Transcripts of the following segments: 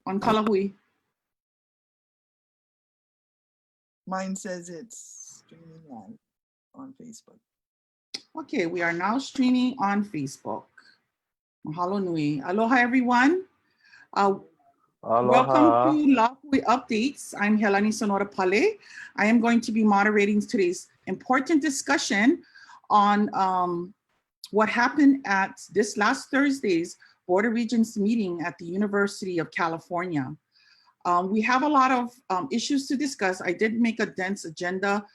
on Kalahui? Mine says it's streaming live on Facebook. Okay, we are now streaming on Facebook. Mahalo nui. Aloha, everyone. Welcome to Lāhui Updates. I'm Helani Sonora Pale. I am going to be moderating today's important discussion on what happened at this last Thursday's Board of Regents meeting at the University of California. We have a lot of issues to discuss. I did make a dense agenda.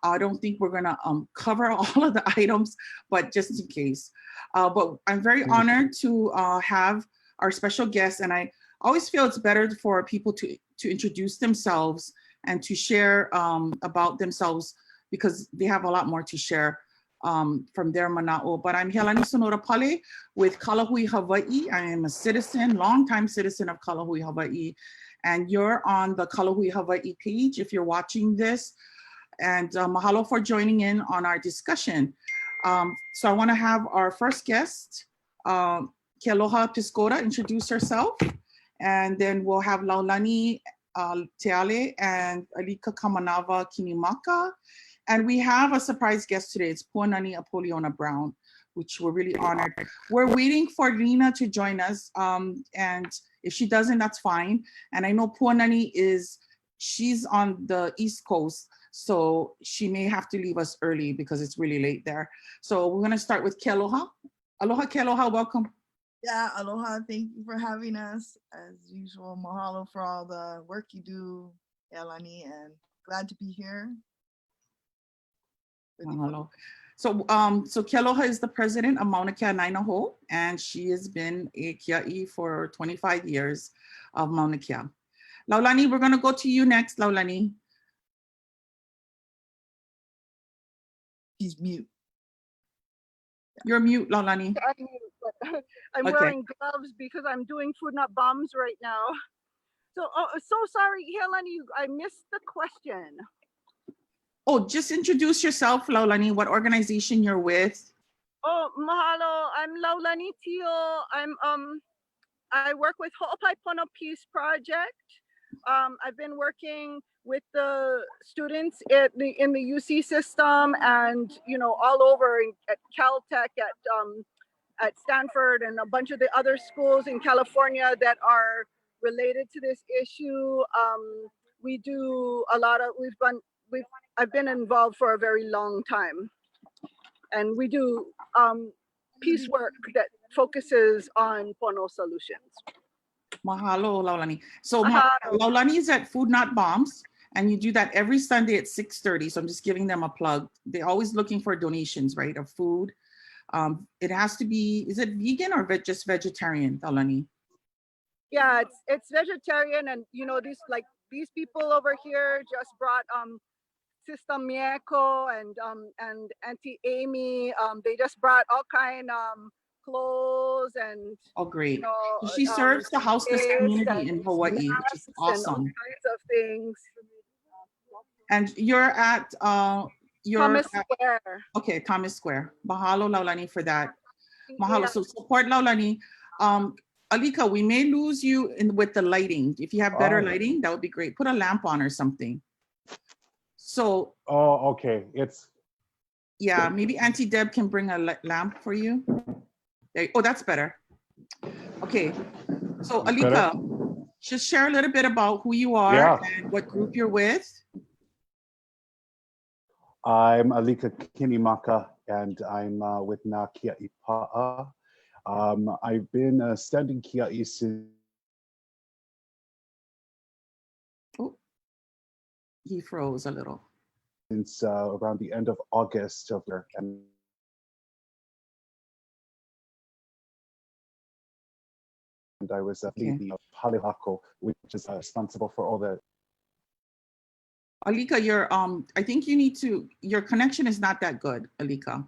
I don't think we're gonna cover all of the items, but just in case. But I'm very honored to have our special guest, and I always feel it's better for people to introduce themselves and to share about themselves because they have a lot more to share from their mana'o. But I'm Helani Sonora Pale with KaLahuiHawaiiKomikeKalaiaina. I am a citizen, longtime citizen of KaLahuiHawaiiKomikeKalaiaina, and you're on the KaLahuiHawaiiKomikeKalaiaina page if you're watching this. And mahalo for joining in on our discussion. So I want to have our first guest, Kealoha Piscota, introduce herself, and then we'll have Laulani Teale and Alika Kamanava Kinimaka. And we have a surprise guest today. It's Puanani Apoliona Brown, which we're really honored. We're waiting for Lena to join us. And if she doesn't, that's fine. And I know Puanani she's on the East Coast, so she may have to leave us early because it's really late there. So we're gonna start with Kealoha. Aloha, Kealoha, welcome. Yeah, aloha, thank you for having us. As usual, mahalo for all the work you do, Elani, and glad to be here. Mahalo. So Kealoha is the president of Mauna Kea Ho, and she has been a Kiaʻi for 25 years of Mauna Kea. Laulani, we're gonna go to you next, Laulani. She's mute. You're mute, Laulani. I'm mute, but I'm wearing gloves because I'm doing food not bombs right now. So, so sorry, Helani, I missed the question. Oh, just introduce yourself, Laulani, what organization you're with. Oh, mahalo, I'm Laulani Tio. I work with Ho'opaipono Peace Project. I've been working with the students in the UC system and, you know, all over at Caltech, at Stanford, and a bunch of the other schools in California that are related to this issue. We do a lot of, I've been involved for a very long time, and we do peace work that focuses on pono solutions. Mahalo, Laulani. So Laulani is at Food Not Bombs, and you do that every Sunday at 6:30. So I'm just giving them a plug. They're always looking for donations, right, of food. It has to be, is it vegan or just vegetarian, Laulani? Yeah, it's vegetarian, and you know, these people over here just brought Sister Mieko and Auntie Amy. They just brought all kind clothes and great. You know, she serves the houseless community in Hawaii, which is awesome. All kinds of things. And you're at Thomas Square. Okay, Thomas Square. Mahalo, Laulani, for that. Mahalo. Yeah. So support Laulani. Alika, we may lose you with the lighting. If you have better lighting, that would be great. Put a lamp on or something. So. Oh, okay. Yeah, maybe Auntie Deb can bring a lamp for you. Oh, that's better. Okay. So Alika, just share a little bit about who you are and what group you're with. I'm Alika Kinimaka, and I'm with Na Kiaʻi Pa'a. I've been studying Kiaʻi since. Oh, he froze a little. Since around the end of August of there, and I was leading of Halihako, which is responsible for all the. Alika, I think you need to. Your connection is not that good, Alika.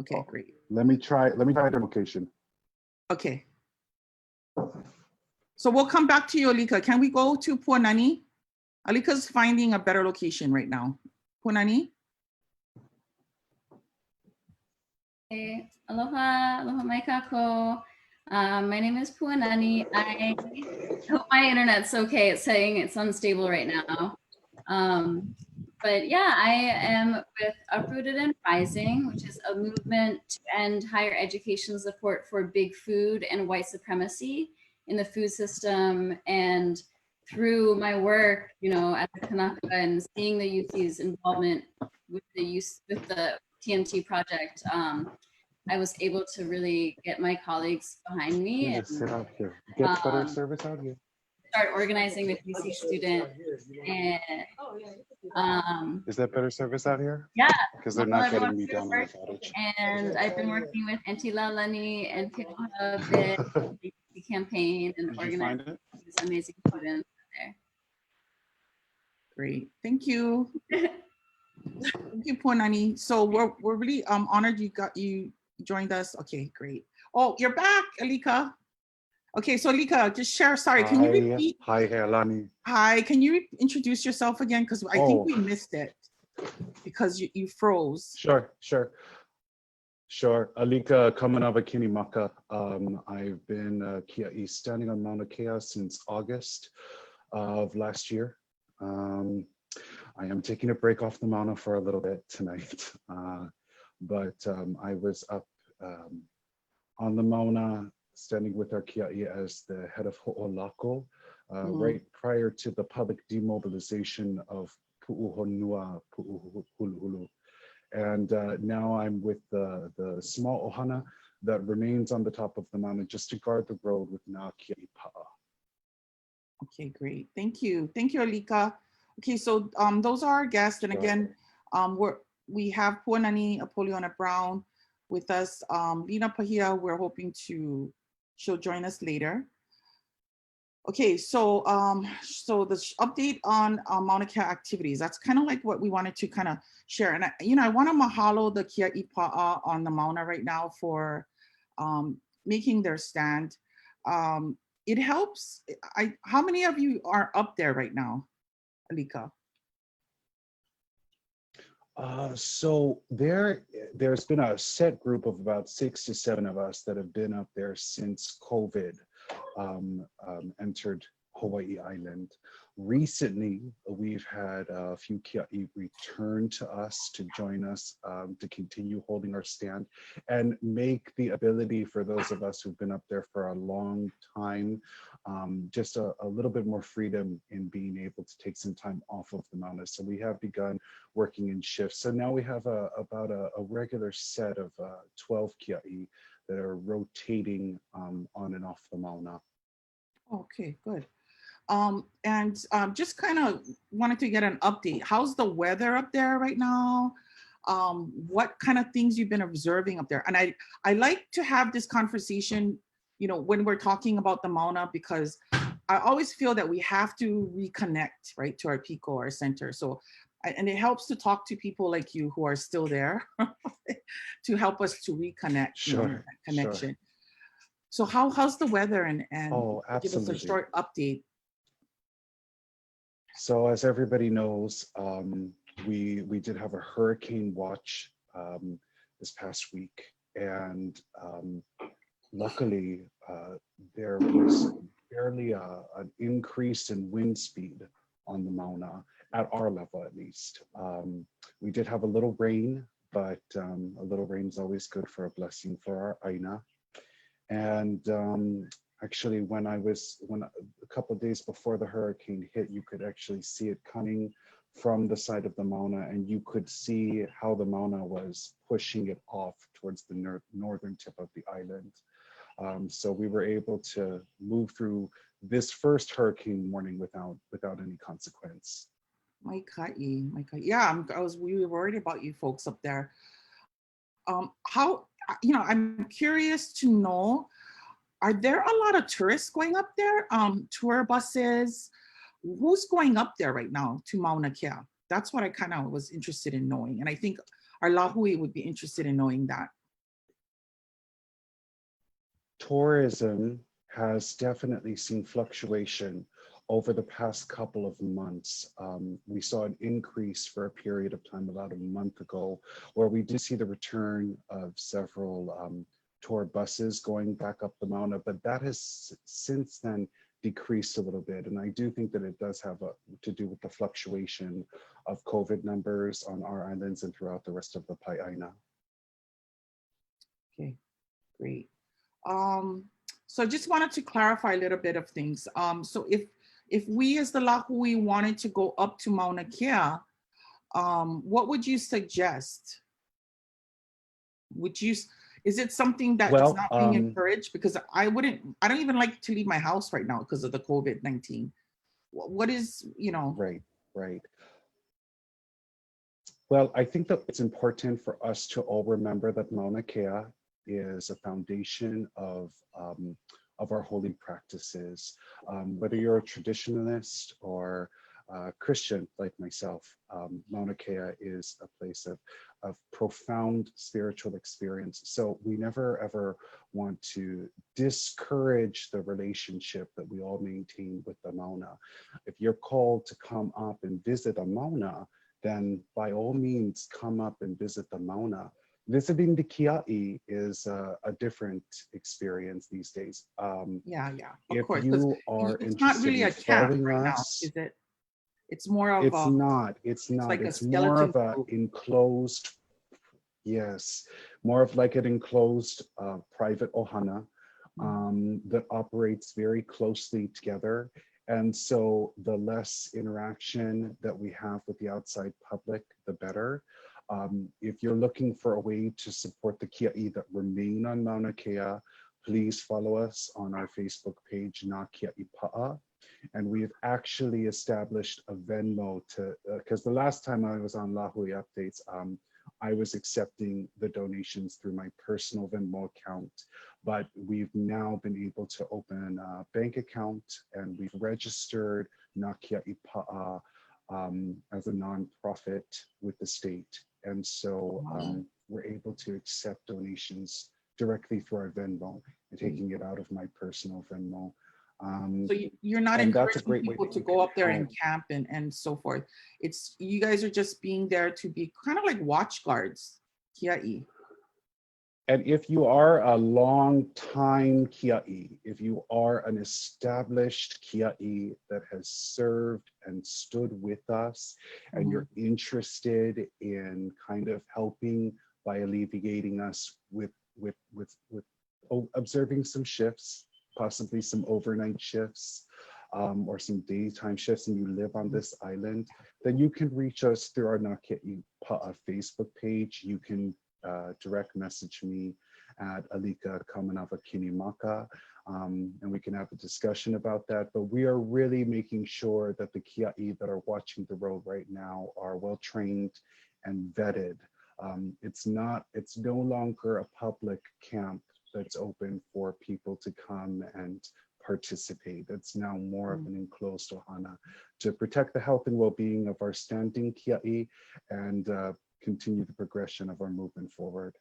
Okay, great. Let me try the location. Okay. So we'll come back to you, Alika. Can we go to Puanani? Alika's finding a better location right now. Puanani? Aloha, aloha mai kākou. My name is Puanani. I hope my internet's okay. It's saying it's unstable right now. But yeah, I am with Uprooted and Rising, which is a movement to end higher education support for big food and white supremacy in the food system. And through my work, at the Kanaka and seeing the UC's involvement with the TNT project, I was able to really get my colleagues behind me Just sit and out here. Get better um, service out here. start organizing with UC students. And Is that better service out here? yeah, Because they're not getting me down on this outage. and I've been working with Auntie Lalani and Pick Hub and the campaign and Did you organizing find it? these amazing students there. Great, thank you. Thank you, Puanani. So we're really honored you joined us. Okay, great. Oh, you're back, Alika. Okay, so Alika, just share. Sorry, can you repeat? Hi, Helani. Hi, can you introduce yourself again? Because I think we missed it because you froze. Sure. Alika Kamanava-Kinimaka. I've been Kiaʻi standing on Mauna Kea since August of last year. I am taking a break off the Mauna for a little bit tonight, but I was up on the Mauna standing with our Kiaʻi as the head of Ho'olako, right prior to the public demobilization of Pu'uhonua Pu'uhuluhulu. And now I'm with the small ohana that remains on the top of the mountain just to guard the road with Nā Kiaʻi Pa'a. Okay, great. Thank you, Alika. Okay, so those are our guests, and again, we have Puanani Apoliona Brown with us. Lina Pahia, we're hoping she'll join us later. Okay, so the update on Mauna Kea activities. That's kind of like what we wanted to kind of share. And I want to mahalo the Kiaʻi Pa'a on the Mauna right now for making their stand. It helps. How many of you are up there right now, Alika? So there's been a set group of about 6 to 7 of us that have been up there since COVID entered Hawaii Island. Recently, we've had a few Kiaʻi return to us to join us to continue holding our stand and make the ability for those of us who've been up there for a long time just a little bit more freedom in being able to take some time off of the mountain. So we have begun working in shifts. So now we have about a regular set of 12 Kiaʻi that are rotating on and off the Mauna. Okay, good. And just kind of wanted to get an update. How's the weather up there right now? What kind of things you've been observing up there? And I like to have this conversation, when we're talking about the Mauna, because I always feel that we have to reconnect, right, to our Pico, our center. So, and it helps to talk to people like you who are still there to help us to reconnect, that connection. Sure. So how's the weather and give us a short update? So as everybody knows, we did have a hurricane watch this past week, and luckily there was barely an increase in wind speed on the Mauna, at our level at least. We did have a little rain, but a little rain is always good for a blessing for our Aina. And actually, when a couple of days before the hurricane hit, you could actually see it coming from the side of the Mauna, and you could see how the Mauna was pushing it off towards the northern tip of the island. So we were able to move through this first hurricane warning without any consequence. My ka'i. Yeah, we were worried about you folks up there. I'm curious to know, are there a lot of tourists going up there? Tour buses? Who's going up there right now to Mauna Kea? That's what I kind of was interested in knowing. And I think our Lāhui would be interested in knowing that. Tourism has definitely seen fluctuation over the past couple of months. We saw an increase for a period of time about a month ago, where we did see the return of several tour buses going back up the Mauna, but that has since then decreased a little bit. And I do think that it does have to do with the fluctuation of COVID numbers on our islands and throughout the rest of the Pai'aina. Okay, great. So just wanted to clarify a little bit of things. So if we as the Lāhui wanted to go up to Mauna Kea, what would you suggest? Is it something that is not being encouraged? Because I don't even like to leave my house right now because of the COVID-19. What is, Right. Well, I think that it's important for us to all remember that Mauna Kea is a foundation of our holy practices. Whether you're a traditionalist or Christian like myself, Mauna Kea is a place of profound spiritual experience. So we never ever want to discourage the relationship that we all maintain with the Mauna. If you're called to come up and visit a Mauna, then by all means come up and visit the Mauna. Visiting the Kiaʻi is a different experience these days. Yeah, of if course. you are It's not really a camp right now, is it? It's more of it's not. It's like it's a more of skeleton a group. enclosed, yes, more of like an enclosed private ohana that operates very closely together. And so the less interaction that we have with the outside public, the better. If you're looking for a way to support the Kiaʻi that remain on Mauna Kea, please follow us on our Facebook page, Na Kiaʻi Pa'a. And we've actually established a Venmo because the last time I was on Lāhui Updates, I was accepting the donations through my personal Venmo account, but we've now been able to open a bank account and we've registered Na Kiaʻi Pa'a as a nonprofit with the state. And so we're able to accept donations directly through our Venmo and taking it out of my personal Venmo. So you're not encouraging people to go up there and camp and so forth. It's you guys are just being there to be kind of like watch guards, Kiaʻi. And if you are a long time Kiaʻi, if you are an established Kiaʻi that has served and stood with us, and you're interested in kind of helping by alleviating us with observing some shifts, possibly some overnight shifts, or some daytime shifts, and you live on this island, then you can reach us through our Na Kiaʻi Pa'a Facebook page. You can direct message me at Alika Kamanava Kinimaka, and we can have a discussion about that. But we are really making sure that the Kiaʻi that are watching the road right now are well trained and vetted. It's no longer a public camp that's open for people to come and participate. It's now more of an enclosed ohana to protect the health and well-being of our standing Kiaʻi and continue the progression of our movement forward.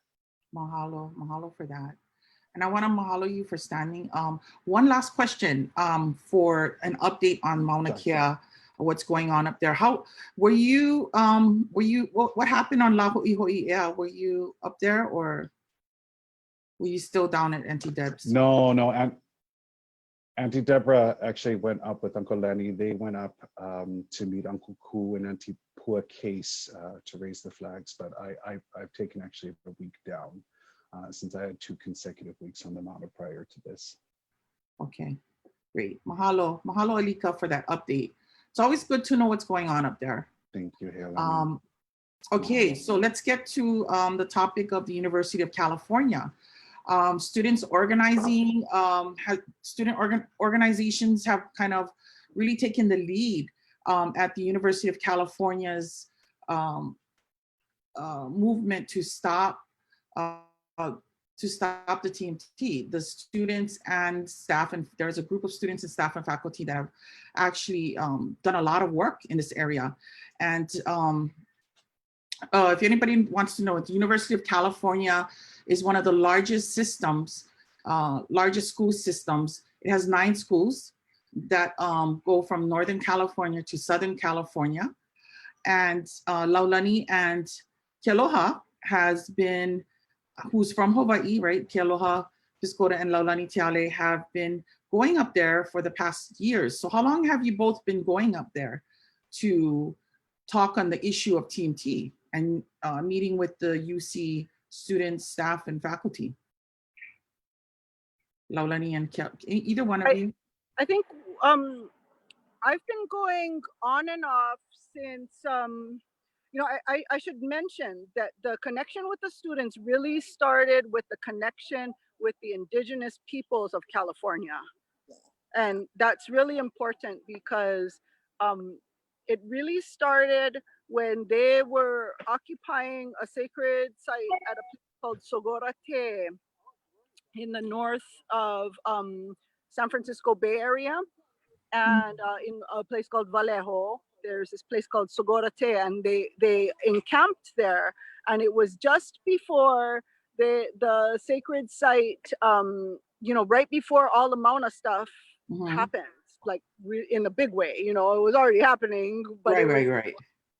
Mahalo for that. And I want to mahalo you for standing. One last question for an update on Mauna Kea, what's going on up there. How were you what happened on Lāhui Hawaiʻi? Were you up there or were you still down at Auntie Deb's? No, Auntie Deborah actually went up with Uncle Lenny. They went up to meet Uncle Ku and Auntie Pua Case to raise the flags, but I've taken actually a week down since I had 2 consecutive weeks on the mountain prior to this. Okay, great. Mahalo Alika for that update. It's always good to know what's going on up there. Thank you, Helen. Okay, so let's get to the topic of the University of California. Students organizing, organizations have kind of really taken the lead at the University of California's movement to stop the TMT. The students and staff, and there's a group of students and staff and faculty that have actually done a lot of work in this area. And if anybody wants to know, the University of California is one of the largest systems, largest school systems. It has 9 schools that go from Northern California to Southern California. And Laulani and Kealoha has been who's from Hawaii, right? Ke Aloha, Piskota, and Laulani Tiale have been going up there for the past years. So how long have you both been going up there to talk on the issue of TMT and meeting with the UC students, staff, and faculty? Laulani and either one of you. I think I've been going on and off since, you know, I should mention that the connection with the students really started with the connection with the indigenous peoples of California. And that's really important because it really started when they were occupying a sacred site at a place called Sogorate in the north of San Francisco Bay Area, and in a place called Vallejo. There's this place called Sogorate, and they encamped there, and it was just before the sacred site, you know, right before all the Mauna stuff happened, like in a big way. You know, it was already happening, but Right.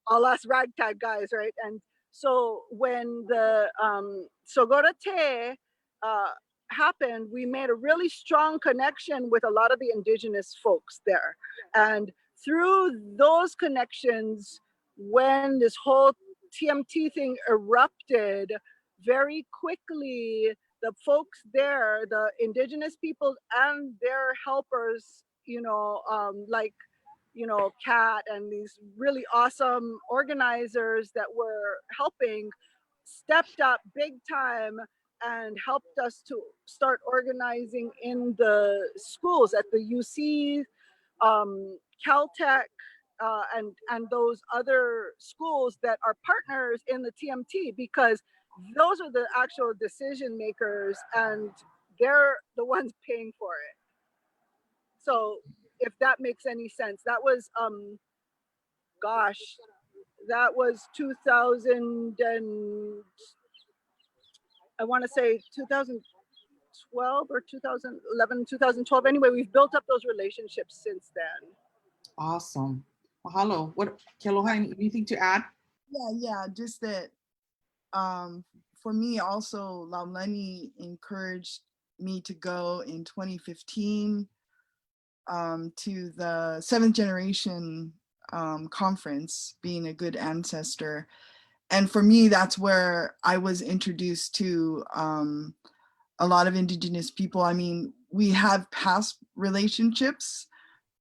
all us ragtag guys, right? And so when the Sogorate happened, we made a really strong connection with a lot of the indigenous folks there. And through those connections, when this whole TMT thing erupted, very quickly, the folks there, the indigenous people and their helpers, you know, like, you know, Kat and these really awesome organizers that were helping, stepped up big time and helped us to start organizing in the schools at the UC, Caltech, and those other schools that are partners in the TMT, because those are the actual decision makers and they're the ones paying for it. So if that makes any sense, that was, gosh, that was 2000 and I want to say 2012 or 2011, 2012. Anyway, we've built up those relationships since then. Awesome. Mahalo. What, Ke Aloha, anything to add? Yeah, just that for me also, Laulani encouraged me to go in 2015 to the 7th generation conference, being a good ancestor. And for me, that's where I was introduced to a lot of indigenous people. I mean, we have past relationships,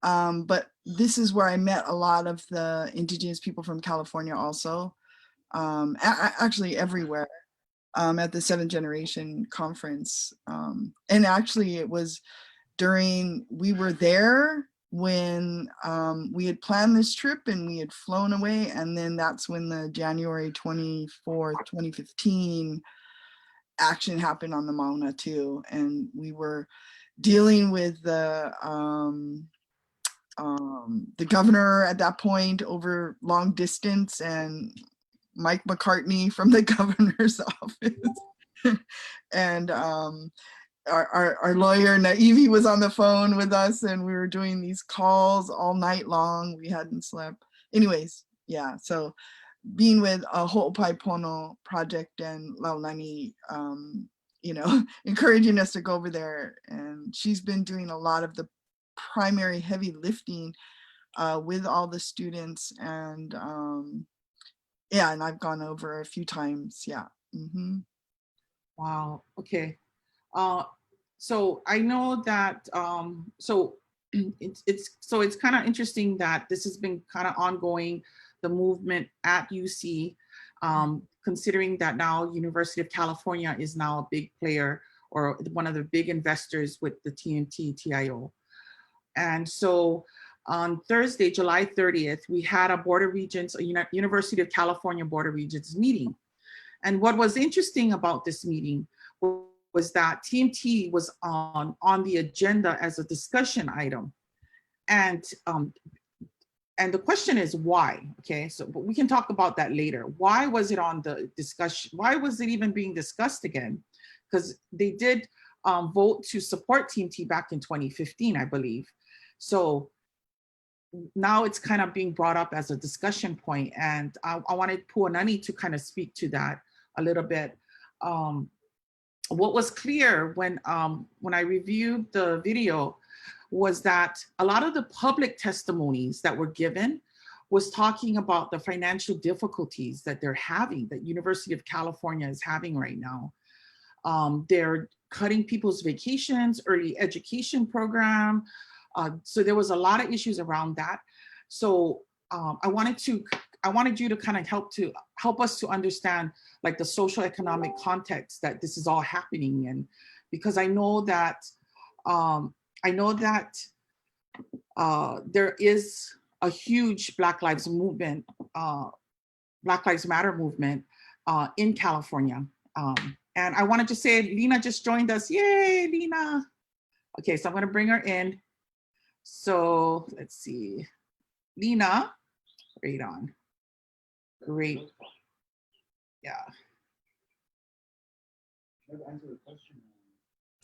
but this is where I met a lot of the indigenous people from California also, actually everywhere, at the 7th generation conference. And actually it was during, we were there when we had planned this trip and we had flown away. And then that's when the January 24th, 2015 action happened on the Mauna too. And we were dealing with the governor at that point over long distance, and Mike McCartney from the governor's office. And our lawyer Naivi was on the phone with us, and we were doing these calls all night long. We hadn't slept. Anyways, yeah, so being with a Ho'opaipono project and Laulani, you know, encouraging us to go over there. And she's been doing a lot of the primary heavy lifting with all the students. And yeah, and I've gone over a few times. Yeah. Wow. Okay. So I know that, so it's kind of interesting that this has been kind of ongoing, the movement at UC, considering that now University of California is now a big player or one of the big investors with the TMT TIO. And so on Thursday, July 30th, we had a Board of Regents, a University of California Board of Regents meeting. And what was interesting about this meeting was that TMT was on the agenda as a discussion item. And the question is why, okay? So, but we can talk about that later. Why was it on the discussion? Why was it even being discussed again? Because they did vote to support TMT back in 2015, I believe. So now it's kind of being brought up as a discussion point. And I wanted Puanani to kind of speak to that a little bit. what was clear when I reviewed the video was that a lot of the public testimonies that were given was talking about the financial difficulties that they're having, that University of California is having right now. They're cutting people's vacations, early education program. So there was a lot of issues around that. So I wanted you to kind of help us to understand like the social economic context that this is all happening in, because I know that there is a huge Black Lives movement, Black Lives Matter movement in California. And I wanted to say, Lena just joined us. Yay, Lena. Okay, so I'm gonna bring her in. So let's see. Lena, right on. Great. Yeah.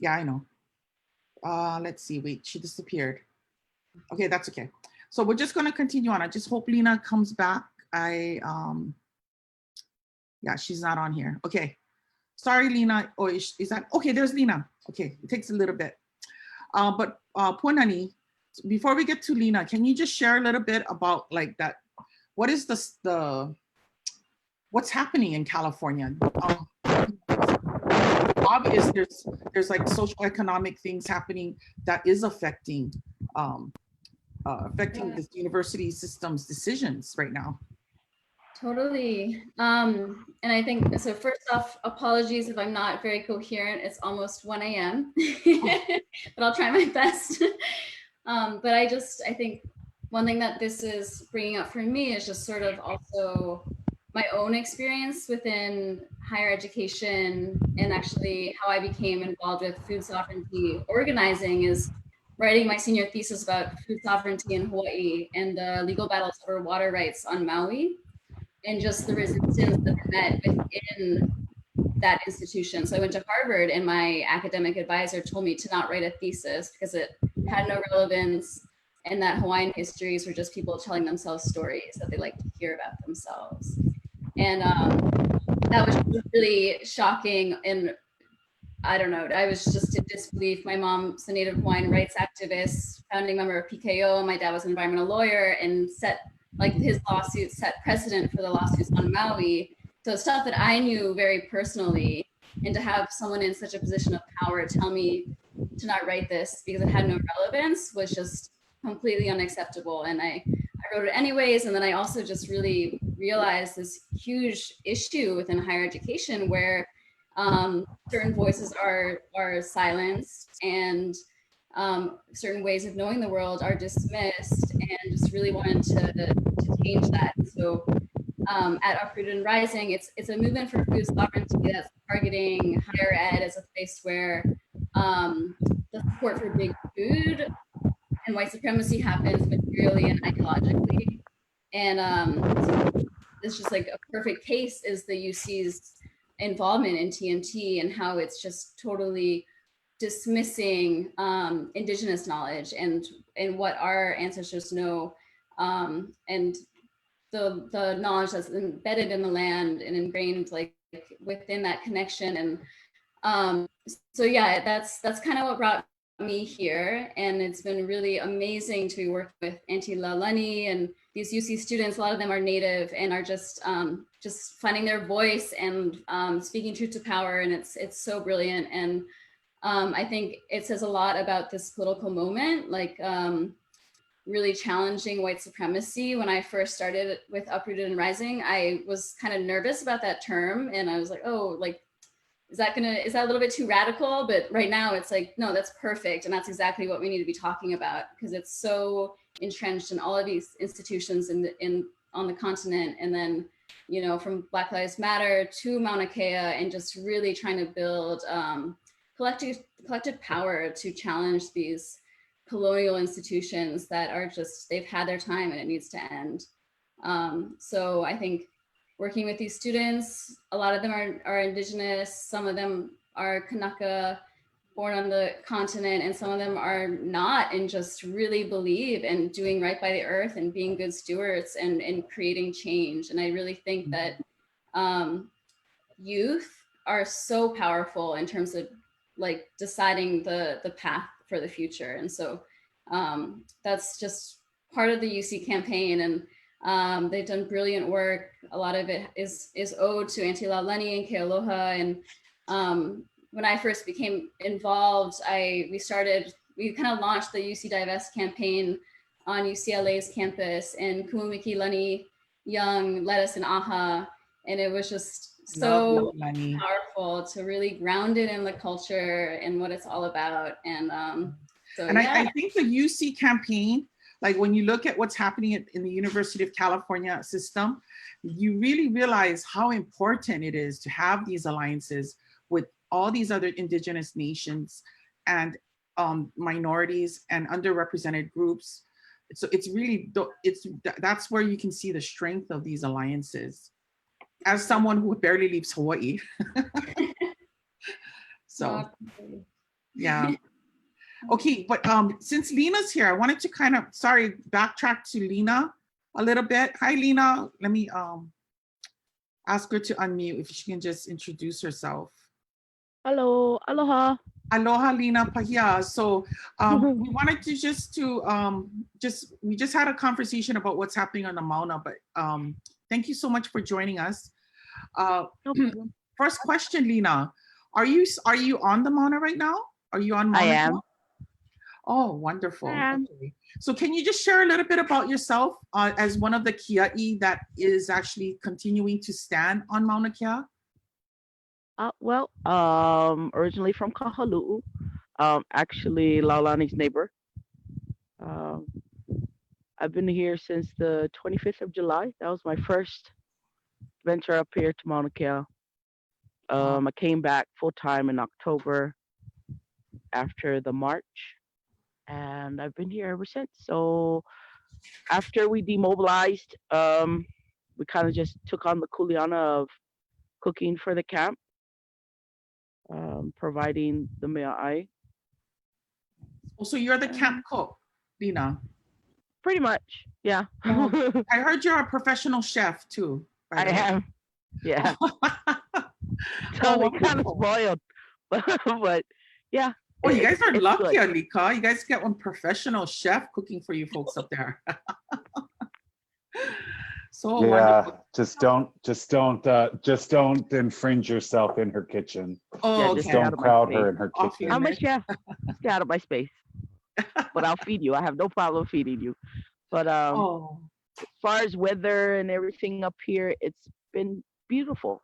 Yeah, I know. Let's see, wait, she disappeared. Okay, that's okay. So we're just gonna continue on. I just hope Lena comes back. Yeah, she's not on here. Okay, sorry, Lena. Oh, is that, okay, there's Lena. Okay, it takes a little bit. But Puanani, before we get to Lena, can you just share a little bit about like that? What is what's happening in California? Obvious, there's like social economic things happening that is affecting this university system's decisions right now. Totally. And I think, so first off, apologies if I'm not very coherent. It's almost 1 a.m., but I'll try my best. But I think one thing that this is bringing up for me is just sort of also my own experience within higher education, and actually how I became involved with food sovereignty organizing is writing my senior thesis about food sovereignty in Hawaii and the legal battles over water rights on Maui, and just the resistance that I met within that institution. So I went to Harvard, and my academic advisor told me to not write a thesis because it had no relevance, and that Hawaiian histories were just people telling themselves stories that they like to hear about themselves. And that was really shocking. And I don't know, I was just in disbelief. My mom's a Native Hawaiian rights activist, founding member of PKO. My dad was an environmental lawyer, and his lawsuit set precedent for the lawsuits on Maui. So stuff that I knew very personally, and to have someone in such a position of power tell me to not write this because it had no relevance was just completely unacceptable. And I wrote it anyways. And then I also just really realized this huge issue within higher education where certain voices are silenced, and certain ways of knowing the world are dismissed, and just really wanted to change that. So at Uprooted and Rising, it's a movement for food sovereignty that's targeting higher ed as a place where the support for big food and white supremacy happens materially and ideologically. And it's just like a perfect case is the UC's involvement in TNT, and how it's just totally dismissing indigenous knowledge and what our ancestors know, and the knowledge that's embedded in the land and ingrained like within that connection. And so yeah, that's kind of what brought me here. And it's been really amazing to be working with Auntie Laulani and these UC students. A lot of them are Native and are just finding their voice and speaking truth to power. And it's so brilliant. And I think it says a lot about this political moment, like really challenging white supremacy. When I first started with Uprooted and Rising, I was kind of nervous about that term. And I was like, oh, like, is that a little bit too radical? But right now it's like, no, that's perfect. And that's exactly what we need to be talking about, because it's so entrenched in all of these institutions on the continent. And then, you know, from Black Lives Matter to Mauna Kea, and just really trying to build collective power to challenge these colonial institutions that are just, they've had their time and it needs to end. So I think working with these students, a lot of them are indigenous, some of them are Kanaka, born on the continent, and some of them are not, and just really believe in doing right by the earth and being good stewards and creating change. And I really think that youth are so powerful in terms of like deciding the path for the future. And so that's just part of the UC campaign, and they've done brilliant work. A lot of it is owed to Auntie Laulani and Kealoha. And when I first became involved, we kind of launched the UC Divest campaign on UCLA's campus, and Kuumiki Lani Young led us in AHA, and it was just so powerful to really ground it in the culture and what it's all about. And I think the UC campaign, like when you look at what's happening in the University of California system, you really realize how important it is to have these alliances with all these other indigenous nations and minorities and underrepresented groups. So it's really, that's where you can see the strength of these alliances. As someone who barely leaves Hawaii. So, yeah. Okay, but since Lena's here, I wanted to kind of, backtrack to Lena a little bit. Hi, Lena. Let me ask her to unmute if she can just introduce herself. Hello, aloha. Aloha, Lena Pahia. So we wanted to we just had a conversation about what's happening on the Mauna, but thank you so much for joining us. No problem. First question, Lena, are you on the Mauna right now? Are you on Mauna? I am. Oh, wonderful. Okay. So can you just share a little bit about yourself as one of the Kiaʻi that is actually continuing to stand on Mauna Kea? Well, originally from Kahaluu, actually Laulani's neighbor. I've been here since the 25th of July. That was my first venture up here to Mauna Kea. I came back full time in October after the march, and I've been here ever since. So after we demobilized, we kind of just took on the kuleana of cooking for the camp, providing the mea'ai. So you're the camp cook, Lena? Pretty much, yeah. I heard you're a professional chef too. I am, yeah. So we kind of spoiled, but yeah. Oh, you guys are lucky, Alika. You guys get one professional chef cooking for you folks up there. So yeah, wonderful. just don't infringe yourself in her kitchen. Oh, yeah, okay. Just don't crowd her in her kitchen. I'm a chef. Stay out of my space. But I'll feed you. I have no problem feeding you. But as far as weather and everything up here, it's been beautiful.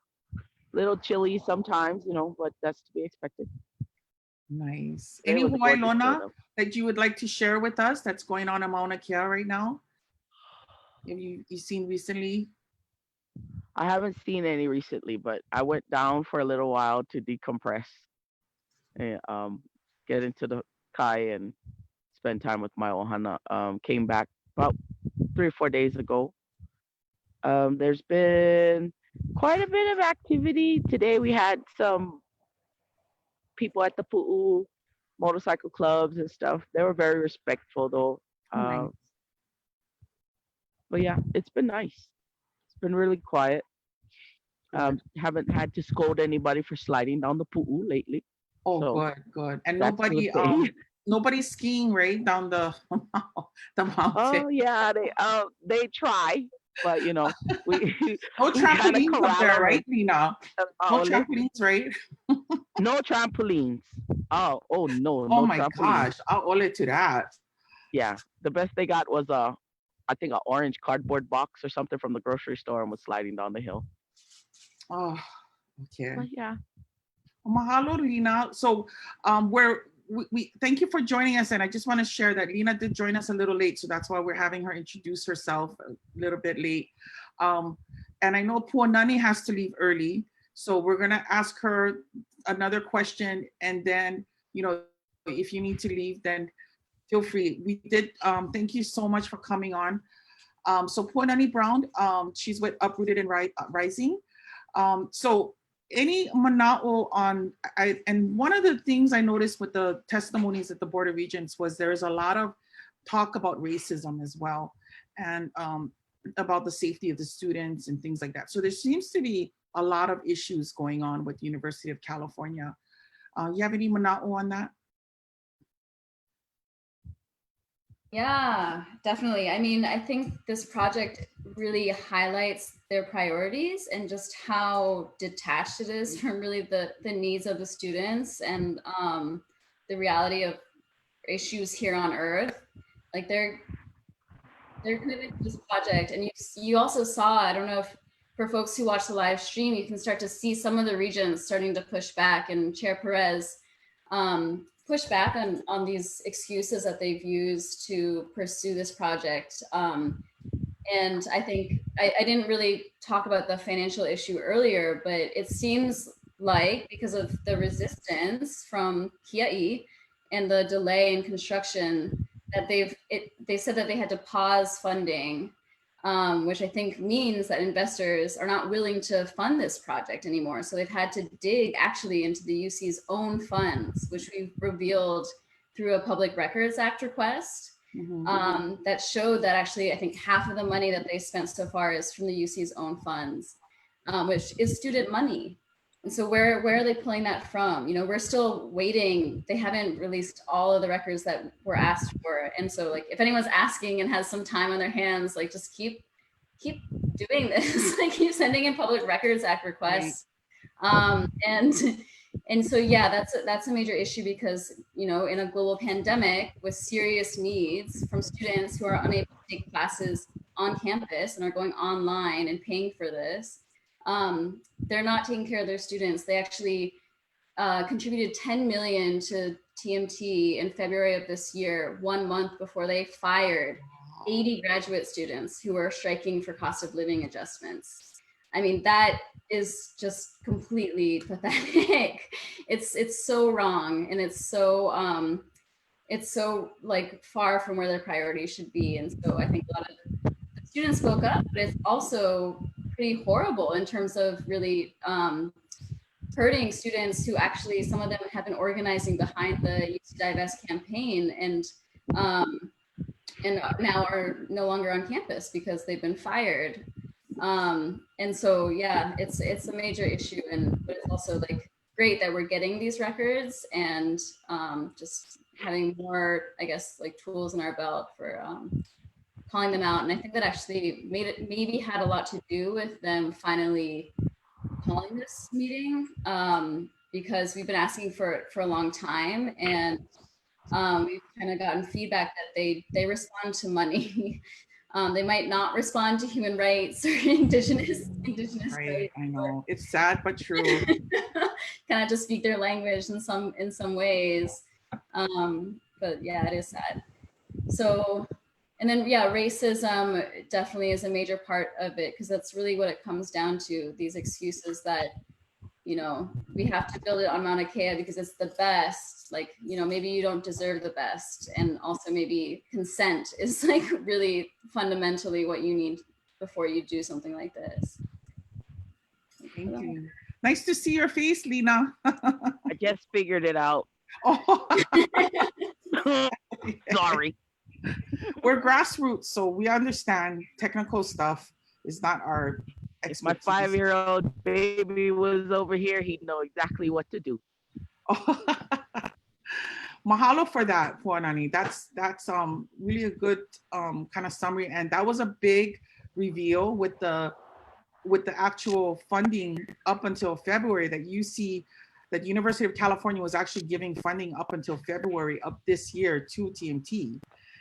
Little chilly sometimes, but that's to be expected. Nice. Any Hawaii Lona that you would like to share with us that's going on in Mauna Kea right now? Have you seen recently? I haven't seen any recently, but I went down for a little while to decompress and get into the kai and spend time with my ohana. Came back about 3 or 4 days ago. There's been quite a bit of activity. Today we had some people at the pu'u, motorcycle clubs and stuff. They were very respectful though. Nice. But yeah, it's been nice. It's been really quiet. Haven't had to scold anybody for sliding down the pu'u lately. Oh, so good. And nobody's skiing right down the mountain. Oh yeah, they try, but we no trampolines up there, right, Lena? No trampolines, right? No trampolines. Oh no. Oh my gosh, I'll ole to that. Yeah, the best they got was I think an orange cardboard box or something from the grocery store and was sliding down the hill. Oh, okay. But yeah. Mahalo, Lena. So we thank you for joining us, and I just want to share that Lena did join us a little late, so that's why we're having her introduce herself a little bit late. And I know Puanani has to leave early, so we're gonna ask her another question, and then if you need to leave, then feel free. We did thank you so much for coming on. So Puanani Brown, she's with Uprooted and Rising. So any mana'o on, and one of the things I noticed with the testimonies at the Board of Regents was there's a lot of talk about racism as well, and about the safety of the students and things like that. So there seems to be a lot of issues going on with the University of California. You have any mana'o on that? Yeah, definitely. I mean, I think this project really highlights their priorities and just how detached it is from really the needs of the students and the reality of issues here on Earth. Like they're committed to this project, and you also saw, I don't know if for folks who watch the live stream, you can start to see some of the regents starting to push back, and Chair Perez push back on these excuses that they've used to pursue this project. And I think I didn't really talk about the financial issue earlier, but it seems like because of the resistance from Kiaʻi and the delay in construction, that they said that they had to pause funding, which I think means that investors are not willing to fund this project anymore. So they've had to dig actually into the UC's own funds, which we've revealed through a Public Records Act request. That showed that actually I think half of the money that they spent so far is from the UC's own funds, which is student money. And so where are they pulling that from? You know, we're still waiting. They haven't released all of the records that were asked for. And so like if anyone's asking and has some time on their hands, like just keep doing this, like keep sending in Public Records Act requests. And so yeah, that's a major issue because, you know, in a global pandemic with serious needs from students who are unable to take classes on campus and are going online and paying for this, they're not taking care of their students. They actually contributed 10 million to TMT in February of this year, 1 month before they fired 80 graduate students who were striking for cost of living adjustments. I mean, that is just completely pathetic. It's so wrong, and it's so like far from where their priorities should be. And so I think a lot of the students spoke up, but it's also pretty horrible in terms of really hurting students who actually, some of them have been organizing behind the UC Divest campaign and now are no longer on campus because they've been fired. And so, yeah, it's a major issue, but it's also like great that we're getting these records and just having more, I guess, like tools in our belt for calling them out. And I think that actually maybe had a lot to do with them finally calling this meeting because we've been asking for it for a long time, and we've kind of gotten feedback that they respond to money. They might not respond to human rights or indigenous Right, rights. I know. It's sad but true. Kind of just speak their language in some ways. But yeah, it is sad. So, and then yeah, racism definitely is a major part of it because that's really what it comes down to. These excuses that, you know, we have to build it on Mauna Kea because it's the best. Like, you know, maybe you don't deserve the best. And also maybe consent is like really fundamentally what you need before you do something like this. Thank you. Nice to see your face, Lena. I just figured it out. Oh. Sorry. We're grassroots, so we understand technical stuff is not our If my expertise. 5-year-old baby was over here, he'd know exactly what to do. Oh. Mahalo for that, Puanani. That's really a good kind of summary, and that was a big reveal with the actual funding up until February that you see that University of California was actually giving funding up until February of this year to TMT.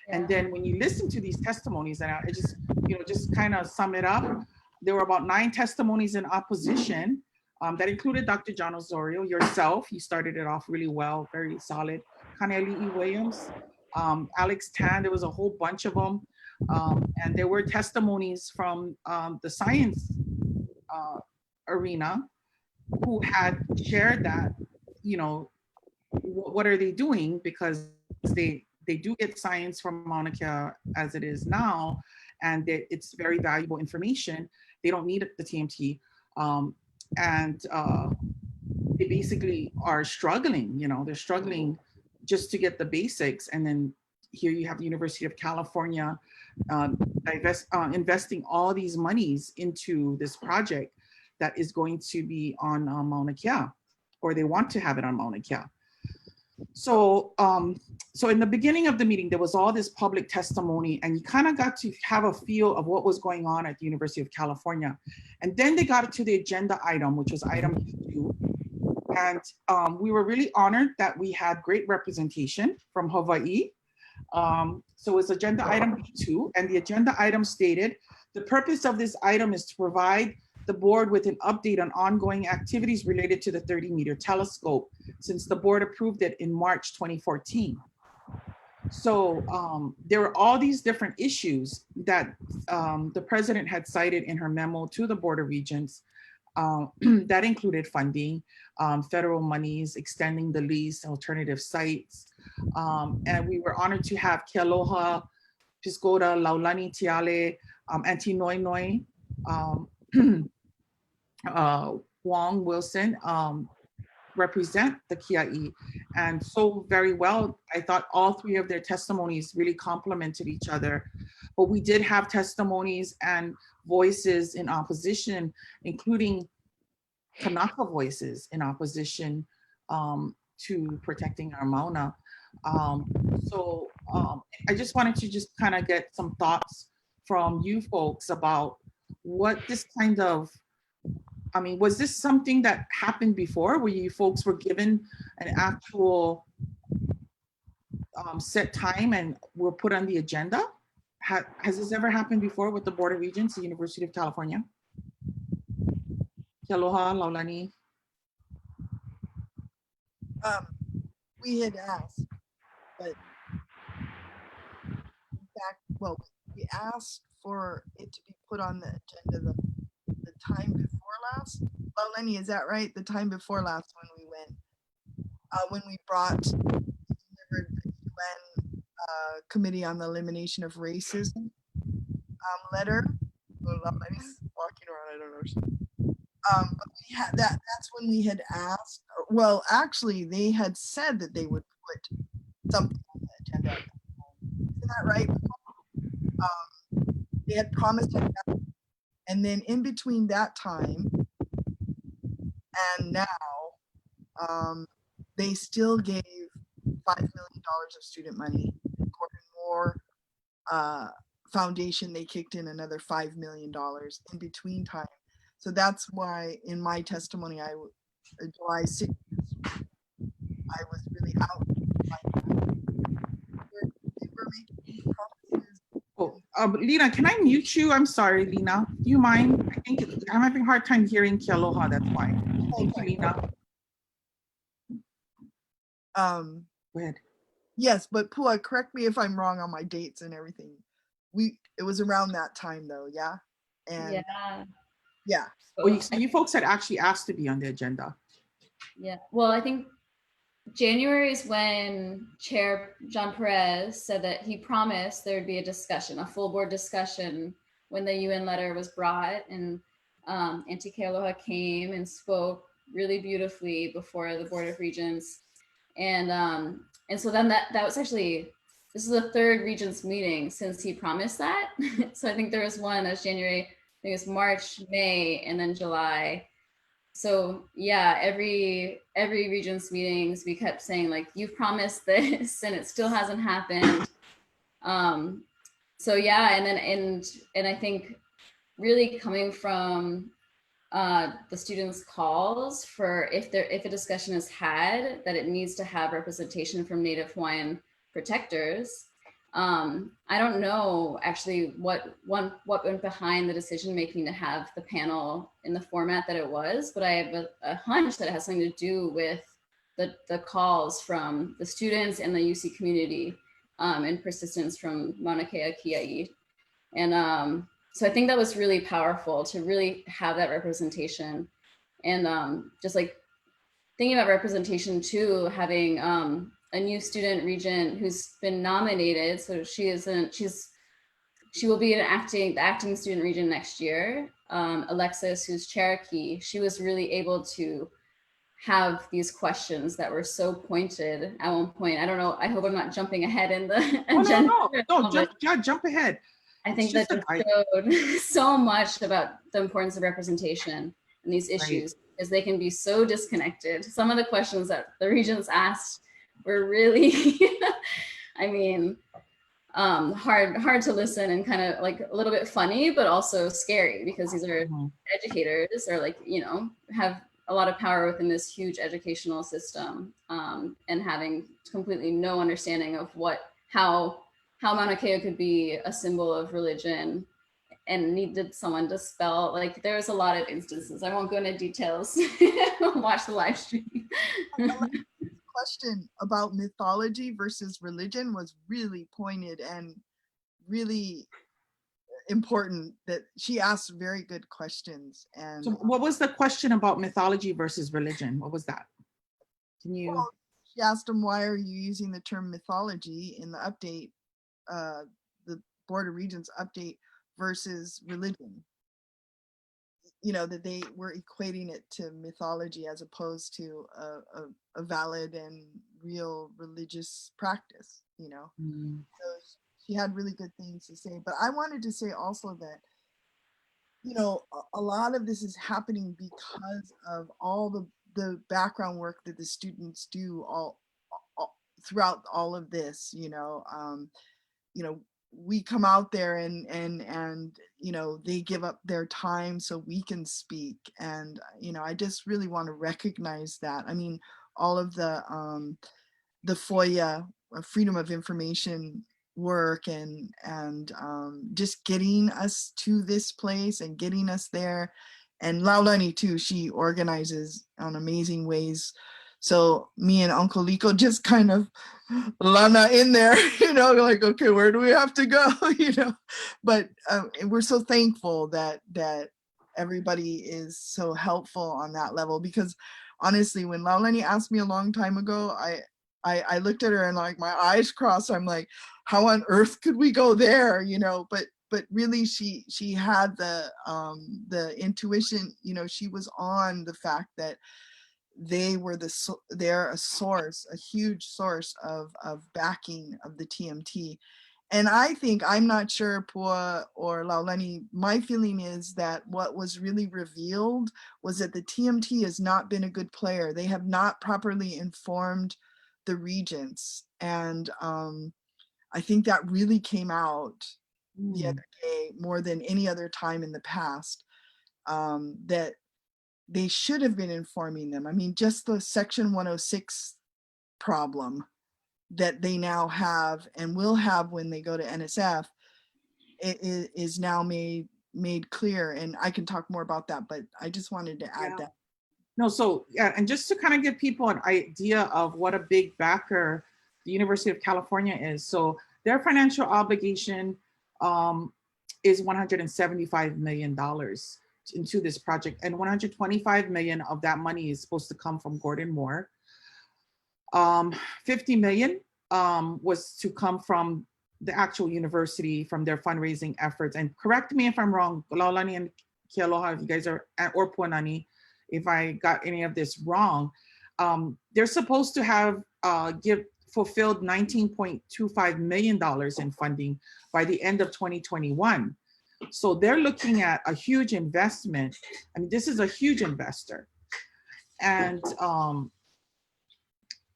Yeah. And then when you listen to these testimonies, and it just, you know, just kind of sum it up, there were about 9 testimonies in opposition that included Dr. John Osorio, yourself. You started it off really well, very solid. Kaneli'i Williams, Alex Tan, there was a whole bunch of them. And there were testimonies from the science arena who had shared that, you know, what are they doing? Because they do get science from Mauna Kea as it is now, and it's very valuable information. They don't need the TMT. And they basically are struggling, you know, they're struggling just to get the basics. And then here you have the University of California investing all these monies into this project that is going to be on Mauna Kea, or they want to have it on Mauna Kea. So, so in the beginning of the meeting, there was all this public testimony, and you kind of got to have a feel of what was going on at the University of California. And then they got to the agenda item, which was item 2. And we were really honored that we had great representation from Hawaii. So it's agenda item B2, and the agenda item stated, the purpose of this item is to provide the board with an update on ongoing activities related to the 30-meter telescope since the board approved it in March 2014. So there were all these different issues that the president had cited in her memo to the Board of Regents that included funding, federal monies, extending the lease, alternative sites. And we were honored to have Kealoha, Piscoda, Laulani Tiale, Auntie Noi Noi, Wong Wilson represent the Kiaʻi, and so very well. I thought all 3 of their testimonies really complemented each other, but we did have testimonies and voices in opposition, including Kanaka voices in opposition to protecting our Mauna. So I just wanted to just kind of get some thoughts from you folks about what this kind of, I mean, was this something that happened before where you folks were given an actual set time and were put on the agenda? Has this ever happened before with the Board of Regents, the University of California? Aloha, Laulani. We had asked, but in fact, well, we asked for it to be put on the agenda the time before last. Laulani, is that right? The time before last when we went, when we delivered the UN Committee on the Elimination of Racism letter. Oh, Laulani's walking around, I don't know. But we had that's when we had asked, well, actually they had said that they would put something on the agenda. Isn't that right? They had promised it, and then in between that time and now, they still gave $5 million of student money. Gordon Moore Foundation, they kicked in another $5 million in between time. So that's why in my testimony, July 6th, I was really out. They were making promises. Oh, Lena, can I mute you? I'm sorry, Lena. Do you mind? I think I'm having a hard time hearing Kealoha, that's why. Thank you, Lena. Go ahead. Yes, but Pua, correct me if I'm wrong on my dates and everything. It was around that time though, yeah? And yeah. Oh, so you folks had actually asked to be on the agenda. Yeah, well, I think January is when Chair John Perez said that he promised there would be a discussion, a full board discussion when the UN letter was brought, and Auntie Kealoha came and spoke really beautifully before the Board of Regents. And so then that was actually, this is the 3rd Regents meeting since he promised that. So I think there was one that was January, I think it's March, May, and then July. So yeah, every Regents meetings, we kept saying like, you've promised this and it still hasn't happened. So yeah, and I think really coming from the students' calls for if a discussion is had, that it needs to have representation from Native Hawaiian protectors. I don't know actually what went behind the decision making to have the panel in the format that it was, but I have a hunch that it has something to do with the calls from the students and the UC community and persistence from Mauna Kea Kiaʻi. And so I think that was really powerful to really have that representation. And just like thinking about representation too, having a new student regent who's been nominated. So she will be the acting student regent next year. Alexis, who's Cherokee, she was really able to have these questions that were so pointed at one point. I don't know, I hope I'm not jumping ahead in the agenda. No, jump ahead. I think that just showed so much about the importance of representation. and these issues, because they can be so disconnected. Some of the questions that the Regents asked were really, I mean, hard to listen and kind of like a little bit funny, but also scary, because these are educators, or like, you know, have a lot of power within this huge educational system, and having completely no understanding of how Mauna Kea could be a symbol of religion and needed someone to spell. Like, there's a lot of instances. I won't go into details. Watch the live stream. Question about mythology versus religion was really pointed and really important. That she asked very good questions. And So what was the question about mythology versus religion? What was that? Can you? Well, she asked him, why are you using the term mythology in the update, the Board of Regents update, versus religion? You know, that they were equating it to mythology as opposed to a valid and real religious practice, you know. So she had really good things to say. But I wanted to say also that, you know, a lot of this is happening because of all the background work that the students do all throughout all of this, you know. We come out there and you know, they give up their time so we can speak. And you know, I just really want to recognize that. I mean, all of the FOIA, Freedom of Information work, and just getting us to this place and getting us there. And Laulani too, she organizes on amazing ways. So me and Uncle Liko just kind of Lana in there, you know, like, okay, where do we have to go? You know, but we're so thankful that everybody is so helpful on that level. Because honestly, when Laulani asked me a long time ago, I looked at her and like my eyes crossed. I'm like, how on earth could we go there? You know, but really she had the intuition, you know. She was on the fact that they're a source, a huge source of backing of the TMT. And I think, I'm not sure, Pua or Laulani, my feeling is that what was really revealed was that the TMT has not been a good player. They have not properly informed the regents. And I think that really came out the other day more than any other time in the past, that they should have been informing them. I mean, just the Section 106 problem that they now have and will have when they go to NSF, it is now made clear. And I can talk more about that, but I just wanted to add that. No, so yeah, and just to kind of give people an idea of what a big backer the University of California is. So their financial obligation is $175 million into this project, and 125 million of that money is supposed to come from Gordon Moore. 50 million was to come from the actual university, from their fundraising efforts. And correct me if I'm wrong, Laulani and Kealoha, if you guys are, or Puanani, if I got any of this wrong. They're supposed to have fulfilled $19.25 million in funding by the end of 2021. So they're looking at a huge investment. I mean, this is a huge investor. And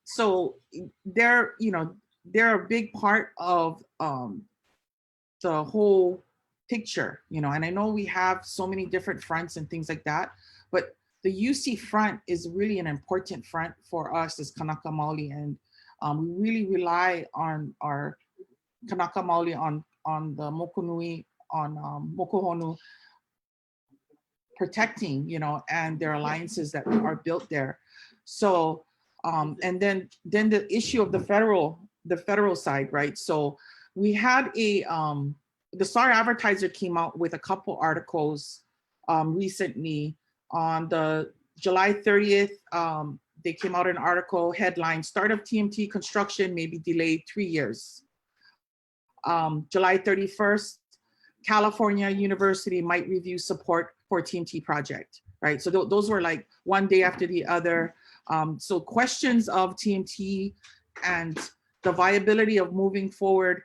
so they're a big part of the whole picture, you know. And I know we have so many different fronts and things like that, but the UC front is really an important front for us as Kanaka Maoli. And we really rely on our Kanaka Maoli, on the Mokunui, on Mokuhonu, protecting, you know, and their alliances that are built there. So, and then the issue of the federal side, right? So we had the Star Advertiser came out with a couple articles recently. On the July 30th, they came out an article headline, "Start of TMT construction may be delayed 3 years." July 31st, California University might review support for TMT project, right? So those were like one day after the other. So questions of TMT and the viability of moving forward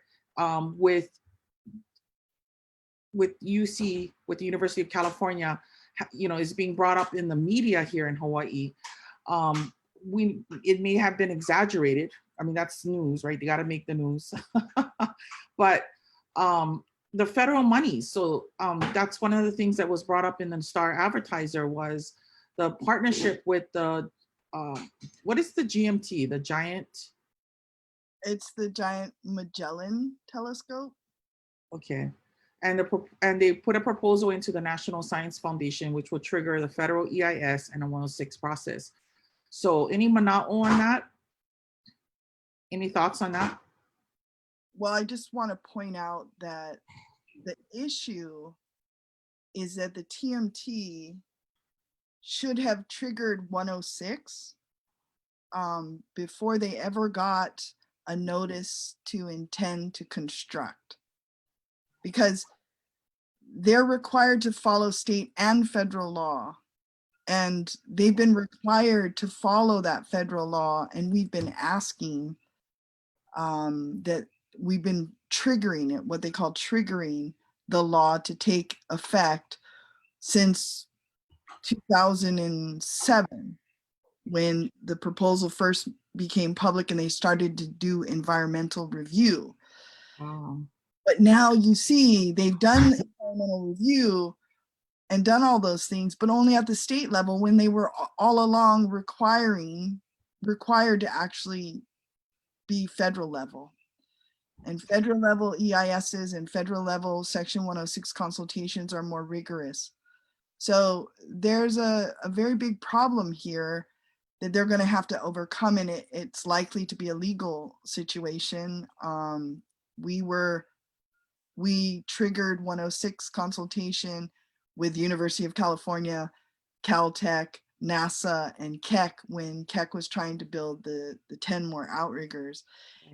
with UC, with the University of California, is being brought up in the media here in Hawaii, it may have been exaggerated. I mean, that's news, right? They got to make the news. But the federal money. So that's one of the things that was brought up in the Star Advertiser was the partnership with the, what is the GMT, the giant? It's the Giant Magellan Telescope. Okay. And they put a proposal into the National Science Foundation, which will trigger the federal EIS and a 106 process. So any mana'o on that? Any thoughts on that? Well, I just want to point out that the issue is that the TMT should have triggered 106 before they ever got a notice to intend to construct, because they're required to follow state and federal law, and they've been required to follow that federal law, and we've been asking that we've been triggering it, what they call triggering the law to take effect since 2007, when the proposal first became public and they started to do environmental review. Wow. But now you see they've done environmental review and done all those things, but only at the state level, when they were all along required to actually be federal level. And federal level EISs and federal level Section 106 consultations are more rigorous. So there's a very big problem here that they're going to have to overcome, and it's likely to be a legal situation. We triggered 106 consultation with University of California, Caltech, NASA, and Keck when Keck was trying to build the 10 more outriggers.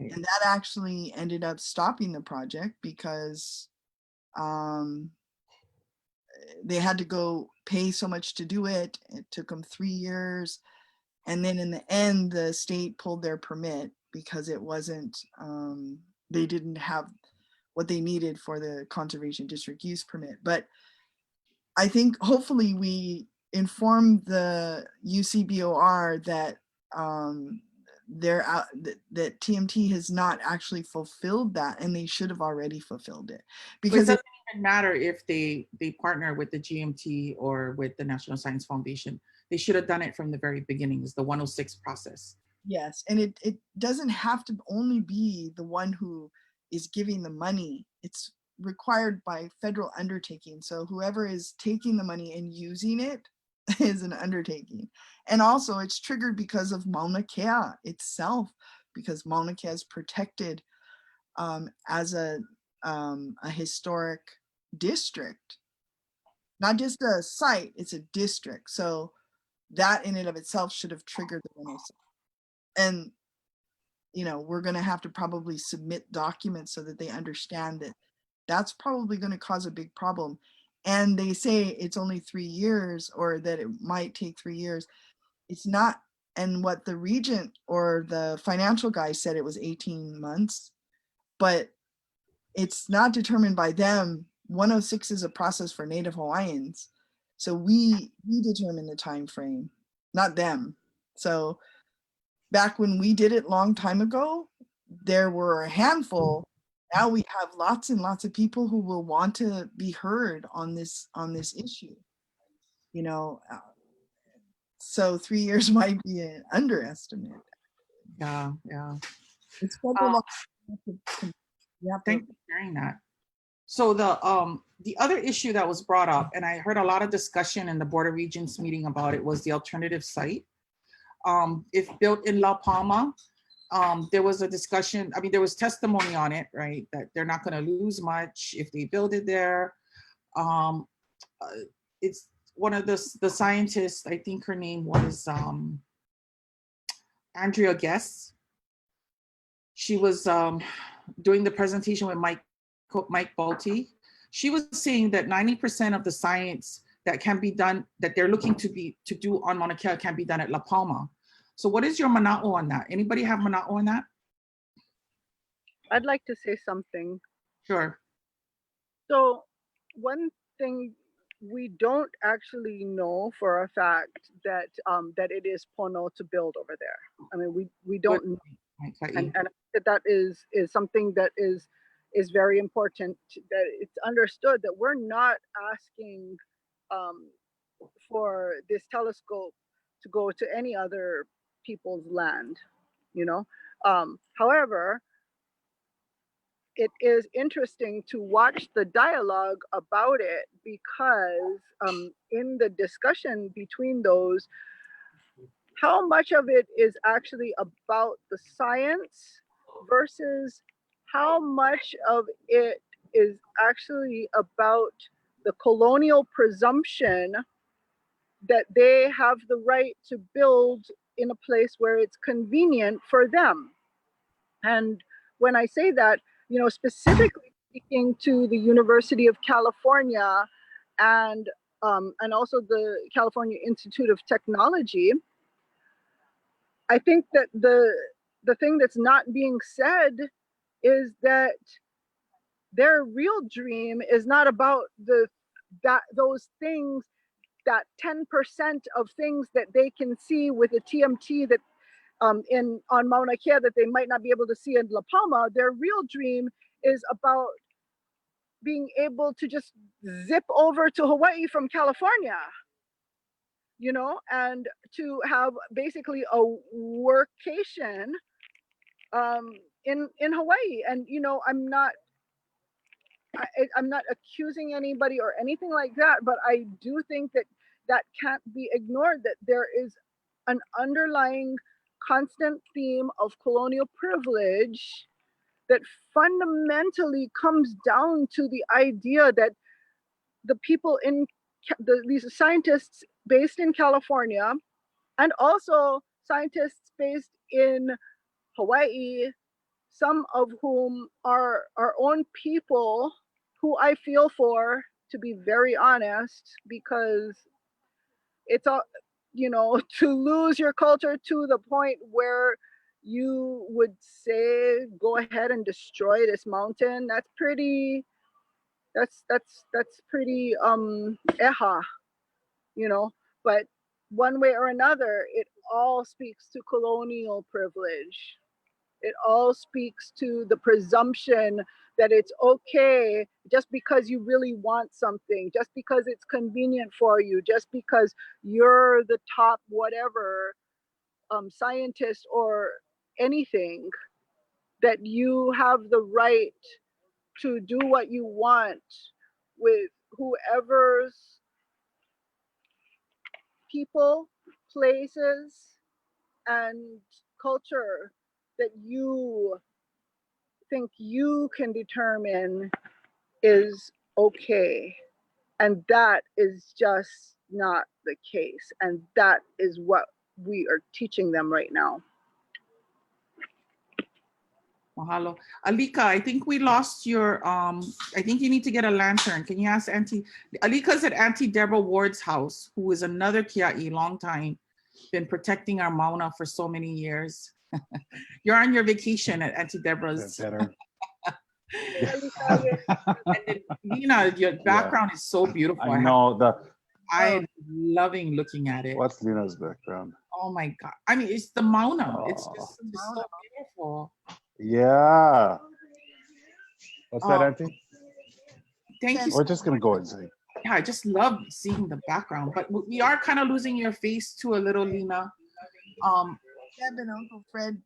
Right. And that actually ended up stopping the project because they had to go pay so much to do it. It took them 3 years. And then in the end, the state pulled their permit because it wasn't, they didn't have what they needed for the conservation district use permit. But I think hopefully we inform the UCBOR that that TMT has not actually fulfilled that, and they should have already fulfilled it. Because Because it doesn't even matter if they partner with the GMT or with the National Science Foundation. They should have done it from the very beginning. It's the 106 process. yes, and it doesn't have to only be the one who is giving the money. It's required by federal undertaking. So whoever is taking the money and using it is an undertaking. And also it's triggered because of Mauna Kea itself, because Mauna Kea is protected as a historic district, not just a site, it's a district. So that in and of itself should have triggered the 106. And we're going to have to probably submit documents so that they understand that that's probably going to cause a big problem. And they say it's only 3 years, or that it might take 3 years. It's not. And what the regent or the financial guy said, it was 18 months, but it's not determined by them. 106 is a process for Native Hawaiians. So we determine the time frame, not them. So back when we did it long time ago, there were a handful. Now we have lots and lots of people who will want to be heard on this issue. So 3 years might be an underestimate. Yeah. It's federal law. Thank you for sharing that. So the other issue that was brought up, and I heard a lot of discussion in the Board of Regents meeting about it, was the alternative site. If built in La Palma, there was a discussion, I mean, there was testimony on it, right? That they're not gonna lose much if they build it there. It's one of the scientists, I think her name was Andrea Guess. She was doing the presentation with Mike Bolte. She was saying that 90% of the science that can be done, that they're looking to do on Mauna Kea, can be done at La Palma. So what is your mana'o on that? Anybody have mana'o on that? I'd like to say something. Sure. So one thing we don't actually know for a fact that that it is pono to build over there. I mean, we Good don't know, point, and that is something that is very important, that it's understood that we're not asking um, for this telescope to go to any other people's land, you know. However, it is interesting to watch the dialogue about it, because in the discussion between those, how much of it is actually about the science versus how much of it is actually about the colonial presumption that they have the right to build in a place where it's convenient for them. And when I say that, you know, specifically speaking to the University of California and also the California Institute of Technology, I think that the thing that's not being said is that their real dream is not about those things, that 10% of things that they can see with a TMT that in on Mauna Kea that they might not be able to see in La Palma. Their real dream is about being able to just zip over to Hawaii from California, you know, and to have basically a workation in Hawaii. And you know, I'm not accusing anybody or anything like that, but I do think that that can't be ignored, that there is an underlying constant theme of colonial privilege that fundamentally comes down to the idea that the people in these scientists based in California, and also scientists based in Hawaii, some of whom are our own people who I feel for, to be very honest, because it's all, you know, to lose your culture to the point where you would say go ahead and destroy this mountain, that's pretty, that's pretty eha, you know. But one way or another, it all speaks to colonial privilege. It all speaks to the presumption that it's okay just because you really want something, just because it's convenient for you, just because you're the top whatever scientist or anything, that you have the right to do what you want with whoever's people, places, and culture that you think you can determine is okay. And that is just not the case. And that is what we are teaching them right now. Mahalo. Alika, I think we lost your, I think you need to get a lantern. Can you ask Auntie? Alika's at Auntie Deborah Ward's house, who is another Kiaʻi, long time, been protecting our Mauna for so many years. You're on your vacation at Auntie Deborah's. Better. And then, Lena, your background is so beautiful. I know I'm loving looking at it. What's Lena's background? Oh my God. I mean, it's the Mauna. It's Oh. just it's so beautiful. Yeah. What's that, Oh. Auntie? Thank you. We're just gonna go inside. Yeah, I just love seeing the background, but we are kind of losing your face too a little, Lena. Deb and Uncle Fred.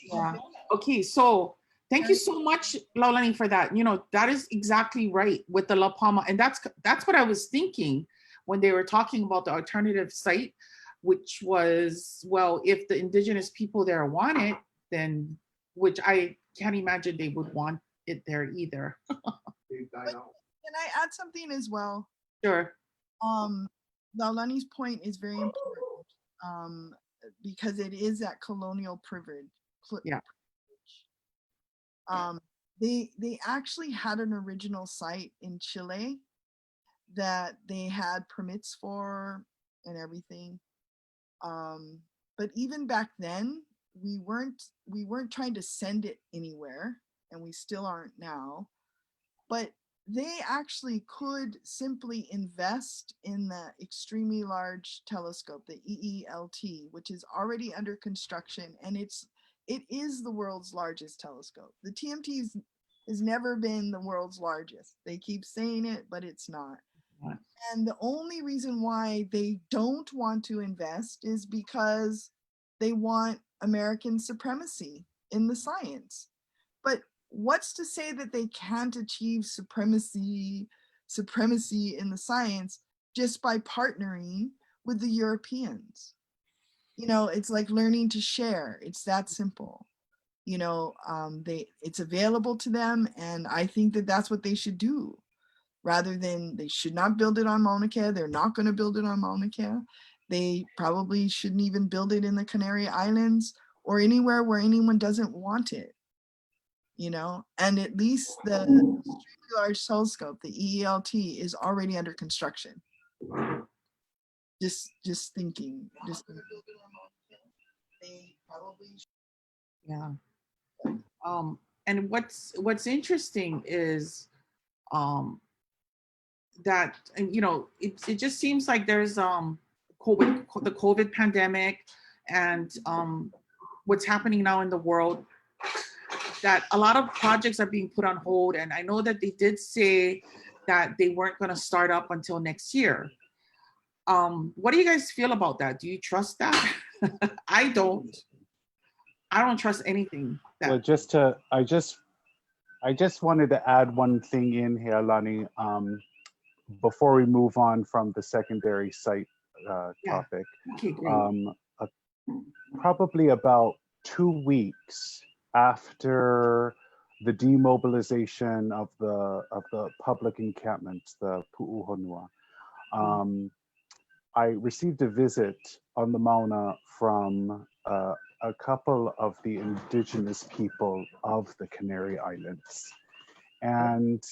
Yeah. Okay, so thank you so much, Laulani, for that. You know, that is exactly right with the La Palma, and that's what I was thinking when they were talking about the alternative site, which was, well, if the indigenous people there want it, then, which I can't imagine they would want it there either. Can I add something as well? Sure. Laulani's point is very important, because it is that colonial privilege. Yeah. They actually had an original site in Chile that they had permits for and everything. But even back then, we weren't trying to send it anywhere, and we still aren't now. But they actually could simply invest in the extremely large telescope, the EELT, which is already under construction, and it is the world's largest telescope. The TMT has never been the world's largest. They keep saying it, but it's not. Right. And the only reason why they don't want to invest is because they want American supremacy in the science. But what's to say that they can't achieve supremacy in the science just by partnering with the Europeans? You know, it's like learning to share. It's that simple. You know, it's available to them, and I think that that's what they should do. Rather than, they should not build it on Mauna Kea. They're not going to build it on Mauna Kea. They probably shouldn't even build it in the Canary Islands or anywhere where anyone doesn't want it. You know, and at least the extremely large telescope, the EELT, is already under construction. Just thinking, they probably should. Yeah. And what's interesting is that, and you know, it just seems like there's the COVID pandemic and what's happening now in the world, that a lot of projects are being put on hold. And I know that they did say that they weren't going to start up until next year. What do you guys feel about that? Do you trust that? I don't trust anything. Well, I just wanted to add one thing in here, Lani, before we move on from the secondary site topic. Okay, great. Probably about 2 weeks after the demobilization of the public encampments, the Pu'uhonua, I received a visit on the Mauna from a couple of the indigenous people of the Canary Islands. And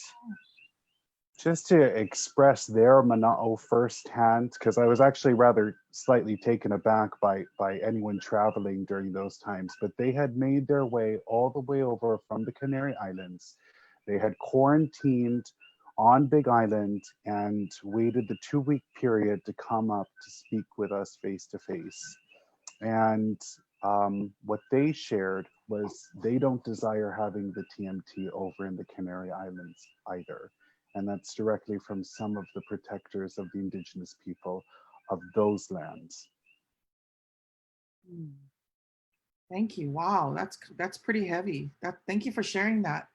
just to express their mana'o firsthand, because I was actually rather slightly taken aback by anyone traveling during those times, but they had made their way all the way over from the Canary Islands. They had quarantined on Big Island and waited the 2-week period to come up to speak with us face to face. And what they shared was they don't desire having the TMT over in the Canary Islands either. And that's directly from some of the protectors of the indigenous people of those lands. Thank you. Wow, that's pretty heavy. Thank you for sharing that.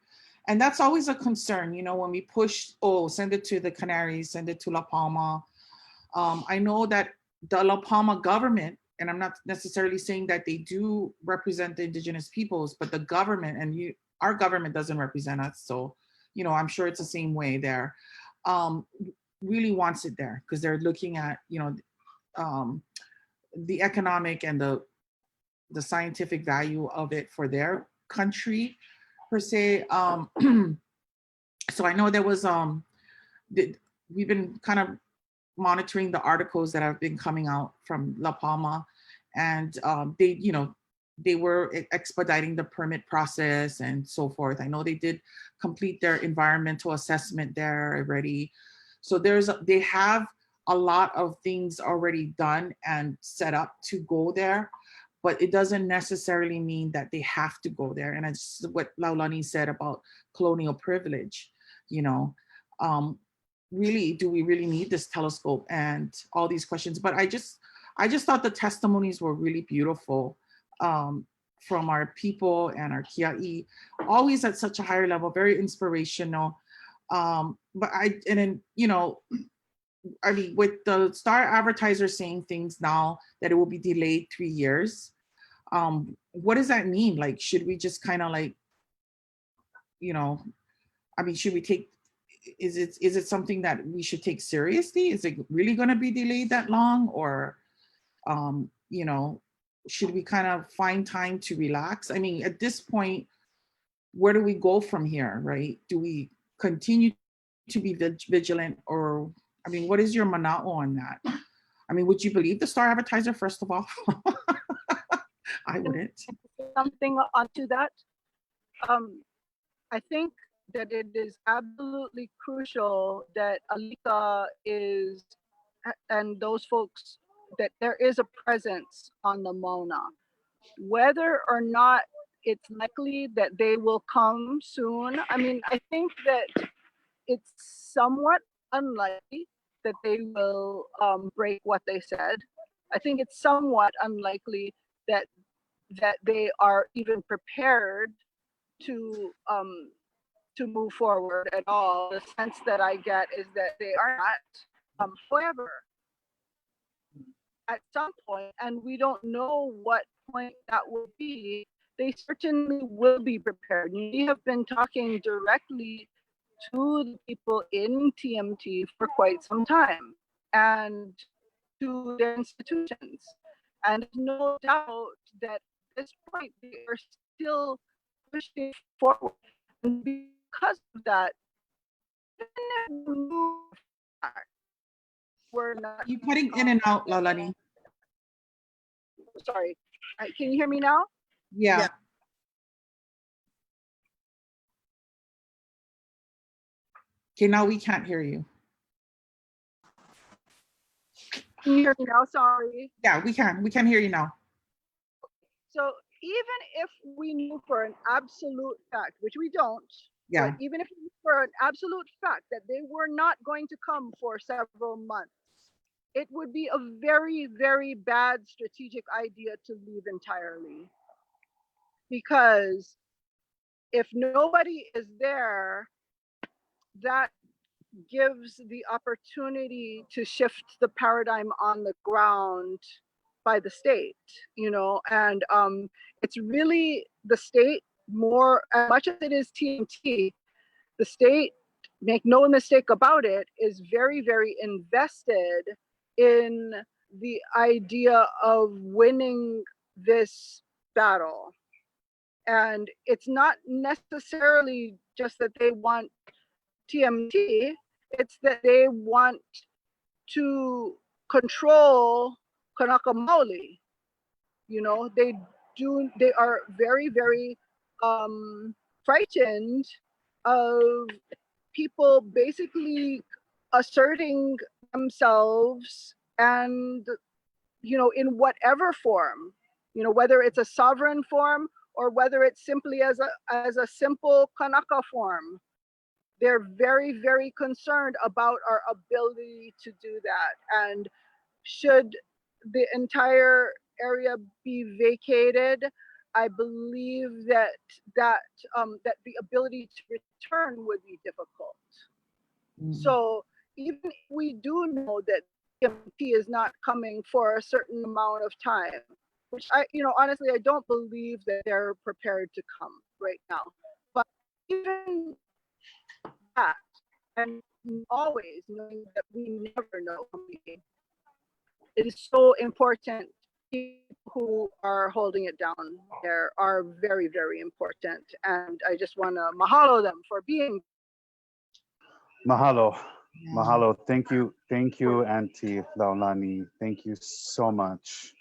And that's always a concern, you know, when we push, send it to the Canaries, send it to La Palma. I know that the La Palma government, and I'm not necessarily saying that they do represent the indigenous peoples, but the government, and our government doesn't represent us. So, you know, I'm sure it's the same way there, really wants it there because they're looking at, you know, the economic and the scientific value of it for their country per se. So I know there was, we've been kind of monitoring the articles that have been coming out from La Palma, and they, you know, they were expediting the permit process and so forth. I know they did complete their environmental assessment there already. So they have a lot of things already done and set up to go there, but it doesn't necessarily mean that they have to go there. And it's what Laulani said about colonial privilege, you know. Really, do we really need this telescope and all these questions? But I just thought the testimonies were really beautiful from our people and our Kiaʻi, always at such a higher level, very inspirational. But you know, I mean, with the Star Advertiser saying things now that it will be delayed 3 years, what does that mean? Like, should we just kind of like, you know, I mean, should we take, is it something that we should take seriously? Is it really going to be delayed that long? Or, you know, should we kind of find time to relax? I mean, at this point, where do we go from here, right? Do we continue to be vigilant, or, I mean, what is your mana'o on that? I mean, would you believe the Star Advertiser, first of all? I wouldn't. Something onto that. I think that it is absolutely crucial that Alika is, and those folks, that there is a presence on the Mauna. Whether or not it's likely that they will come soon, I mean, I think that it's somewhat unlikely that they will break what they said. I think it's somewhat unlikely that they are even prepared to move forward at all. The sense that I get is that they are not. However, at some point, and we don't know what point that will be, they certainly will be prepared. We have been talking directly to the people in TMT for quite some time and to their institutions. And no doubt that at this point they are still pushing forward. And because of that, we're not. You cutting in and out, Laulani. Sorry, can you hear me now? Yeah. Yeah. Okay, now we can't hear you. Can you hear me now? Sorry. Yeah, we can. We can hear you now. So even if we knew for an absolute fact, which we don't, Yeah. but even if we knew for an absolute fact that they were not going to come for several months, it would be a very, very bad strategic idea to leave entirely. Because if nobody is there, that gives the opportunity to shift the paradigm on the ground by the state, you know, and it's really the state more, as much as it is TMT, the state, make no mistake about it, is very, very invested in the idea of winning this battle. And it's not necessarily just that they want TMT, it's that they want to control Kanaka Maoli. You know, they are very, very frightened of people basically asserting themselves, and, you know, in whatever form, you know, whether it's a sovereign form or whether it's simply as a simple Kanaka form. They're very, very concerned about our ability to do that. And should the entire area be vacated, I believe that that the ability to return would be difficult. So even if we do know that TMT is not coming for a certain amount of time, which I, you know, honestly, I don't believe that they're prepared to come right now. But even that, and always knowing that we never know, it is so important. People who are holding it down there are very, very important. And I just want to mahalo them for being. Mahalo. Yeah. Mahalo. Thank you, Auntie Laulani. Thank you so much.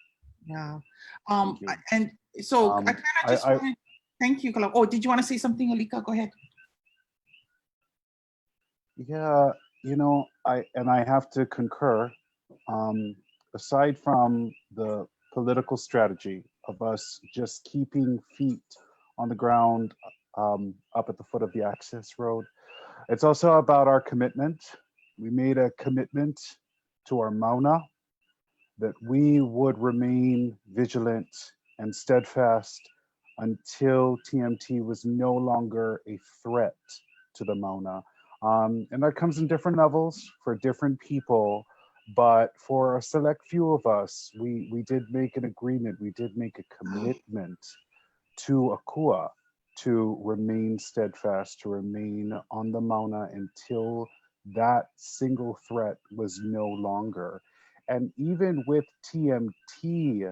Yeah. Thank you. And so I Um, kind of just wanted, thank you, Kala. Oh, did you want to say something, Alika? Go ahead. Yeah, you know, I have to concur. Aside from the political strategy of us just keeping feet on the ground up at the foot of the access road, it's also about our commitment. We made a commitment to our Mauna that we would remain vigilant and steadfast until TMT was no longer a threat to the Mauna. And that comes in different levels for different people, but for a select few of us, we did make an agreement, we did make a commitment to Akua to remain steadfast, to remain on the Mauna until that single threat was no longer. And even with TMT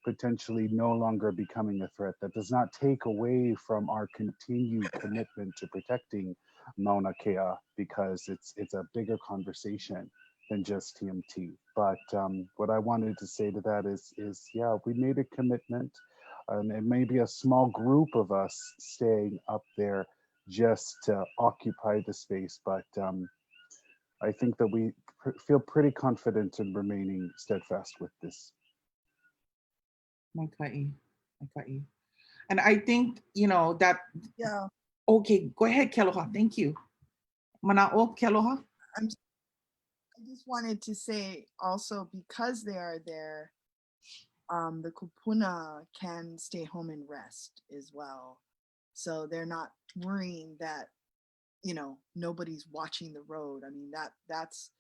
potentially no longer becoming a threat, that does not take away from our continued commitment to protecting Mauna Kea, because it's a bigger conversation than just TMT. But what I wanted to say to that is yeah, we made a commitment, and it may be a small group of us staying up there just to occupy the space, but I think that we feel pretty confident in remaining steadfast with this. Maika'i, maika'i. And I think, you know, that, Yeah, okay, go ahead, Kealoha, thank you. Mana'o, Kealoha? I just wanted to say also, because they are there, the kupuna can stay home and rest as well. So they're not worrying that, you know, nobody's watching the road. I mean, that's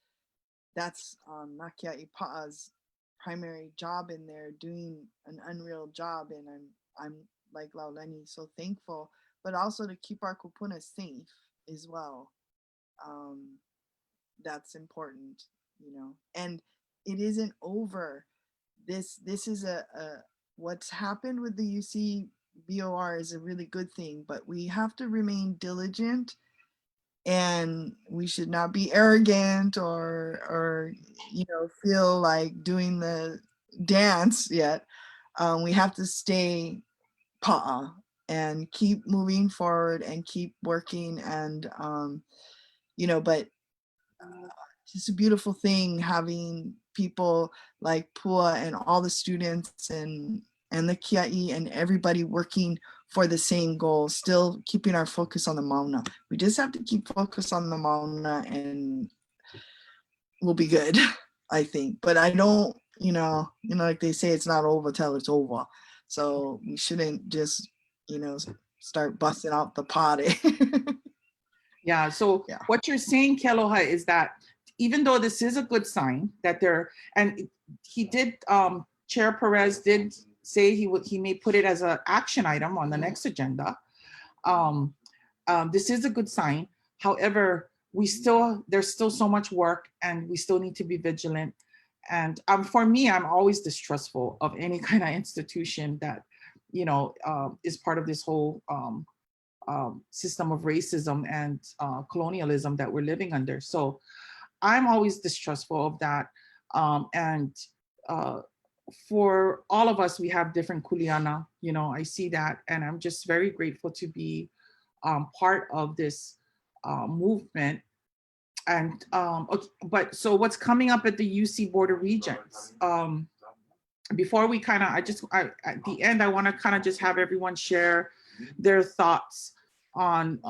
Nakia'i Pa'a's primary job in there, doing an unreal job. And I'm like Lauleni, so thankful, but also to keep our kupuna safe as well. That's important, you know, and it isn't over. This is a what's happened with the UC BOR is a really good thing, but we have to remain diligent, and we should not be arrogant or you know, feel like doing the dance yet. We have to stay pa'a and keep moving forward and keep working, and you know, but just a beautiful thing having people like Pua and all the students and the Kiaʻi and everybody working for the same goal, still keeping our focus on the Mauna. We just have to keep focus on the Mauna and we'll be good, I think. But I don't, you know, like they say, it's not over till it's over. So we shouldn't just, you know, start busting out the party. Yeah, so Yeah. what you're saying, Kealoha, is that even though this is a good sign that they're, and he did, Chair Perez did say he may put it as an action item on the next agenda. This is a good sign. However, there's still so much work and we still need to be vigilant. And for me, I'm always distrustful of any kind of institution that, you know, is part of this whole system of racism and colonialism that we're living under. So I'm always distrustful of that. And for all of us, we have different kuleana, you know, I see that. And I'm just very grateful to be part of this movement. And, okay, but so what's coming up at the UC Board of Regents? Before we kind of, at the end, I want to kind of just have everyone share their thoughts on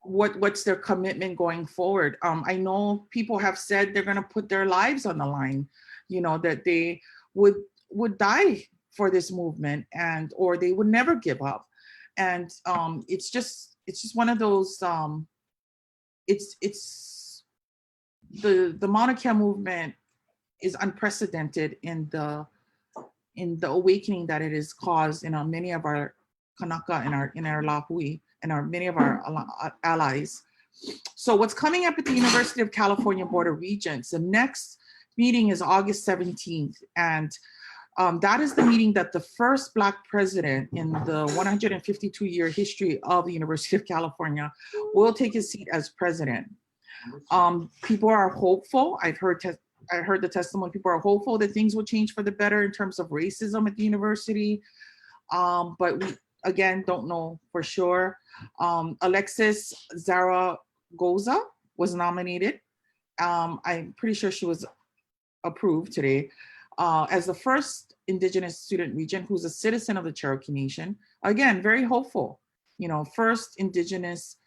what's their commitment going forward. I know people have said they're going to put their lives on the line, you know, that they would die for this movement, and or they would never give up. And it's just one of those. It's the Mauna Kea movement is unprecedented in the awakening that it has caused in many of our Kanaka in our Lāhui and many of our allies. So what's coming up at the University of California Board of Regents, the next meeting is August 17th. And that is the meeting that the first Black president in the 152-year history of the University of California will take his seat as president. People are hopeful. I heard the testimony. People are hopeful that things will change for the better in terms of racism at the university. But we, again, don't know for sure. Alexis Zaragoza was nominated. I'm pretty sure she was approved today as the first Indigenous student regent who's a citizen of the Cherokee Nation. Again, very hopeful. You know, first Indigenous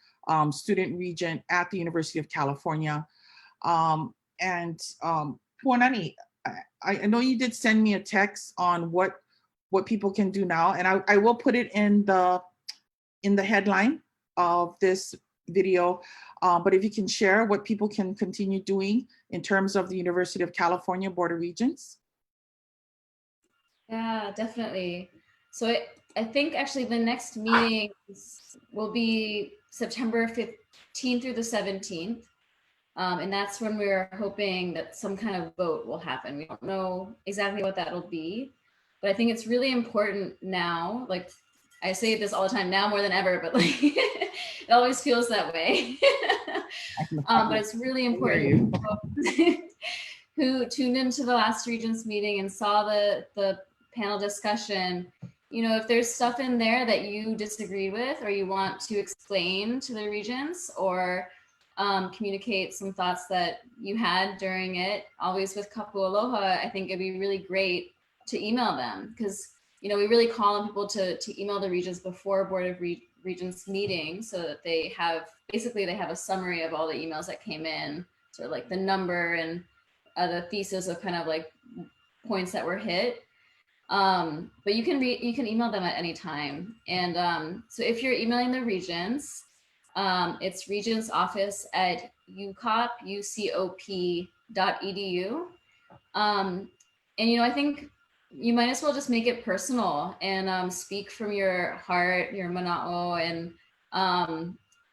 student regent at the University of California. And Puanani, I know you did send me a text on what people can do now, and I will put it in the headline of this video. But if you can share what people can continue doing in terms of the University of California Board of Regents. Yeah, definitely. So I think actually the next meeting will be September 15th through the 17th. And that's when we're hoping that some kind of vote will happen. We don't know exactly what that'll be, but I think it's really important now. Like I say this all the time now more than ever, but like it always feels that way. But it's really important who tuned into the last Regents meeting and saw the panel discussion you know, if there's stuff in there that you disagree with or you want to explain to the regents or communicate some thoughts that you had during it, always with kapu aloha, I think it'd be really great to email them, because, you know, we really call on people to email the regents before Board of Regents meeting, so that they have, basically they have a summary of all the emails that came in, sort of like the number and the thesis of kind of like points that were hit. But you can email them at any time. And so if you're emailing the regents, it's regentsoffice@ucop.edu. And, you know, I think you might as well just make it personal and speak from your heart, your mana'o, and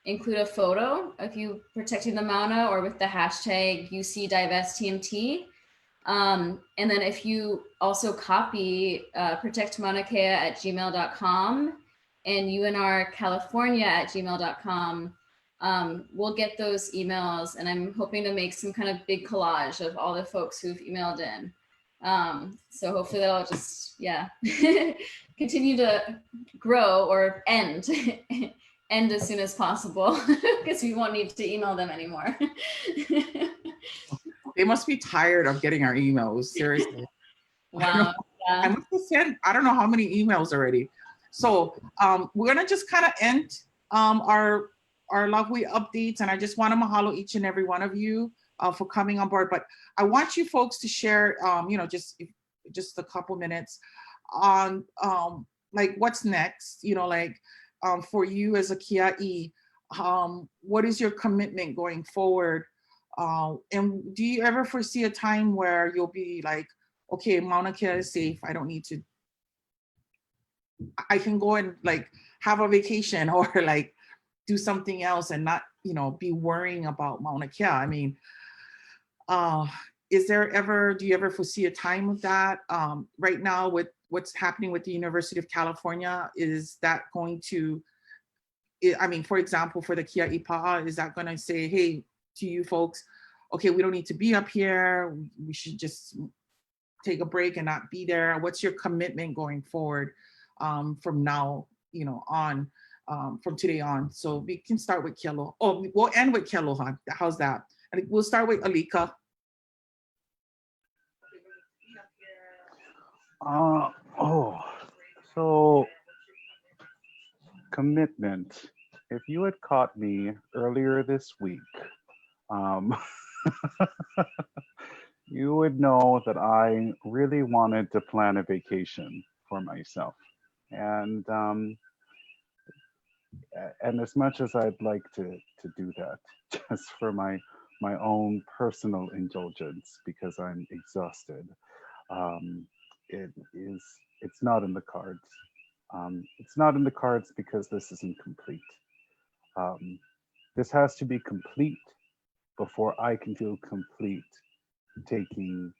include a photo of you protecting the Mauna, or with the hashtag UCDivestTMT. And then if you also copy protectmaunakea@gmail.com and unrcalifornia@gmail.com, we'll get those emails, and I'm hoping to make some kind of big collage of all the folks who've emailed in. So hopefully that'll just, yeah, continue to grow or end as soon as possible, because we won't need to email them anymore. They must be tired of getting our emails, seriously. Wow. I Yeah. must have sent, I don't know how many emails already. So we're gonna just kind of end our Lāhui updates, and I just want to mahalo each and every one of you for coming on board. But I want you folks to share, you know, just a couple minutes on like what's next, you know, like for you as a Kiaʻi, what is your commitment going forward? And do you ever foresee a time where you'll be like, okay, Mauna Kea is safe, I don't need to, I can go and like have a vacation or like do something else and not, you know, be worrying about Mauna Kea? I mean, is there ever, do you ever foresee a time of that? Right now with what's happening with the University of California, is that going to, I mean, for example, for the Kiaʻi Pa'a, is that going to say, hey, to you folks, okay, we don't need to be up here, we should just take a break and not be there? What's your commitment going forward from now, you know, on, from today on? So we can start with Kealoha. Oh, we'll end with Kealoha. How's that? And we'll start with Alika. So commitment. If you had caught me earlier this week, you would know that I really wanted to plan a vacation for myself. And as much as I'd like to do that, just for my own personal indulgence, because I'm exhausted, it's not in the cards. It's not in the cards because this isn't complete. This has to be complete before I can feel complete taking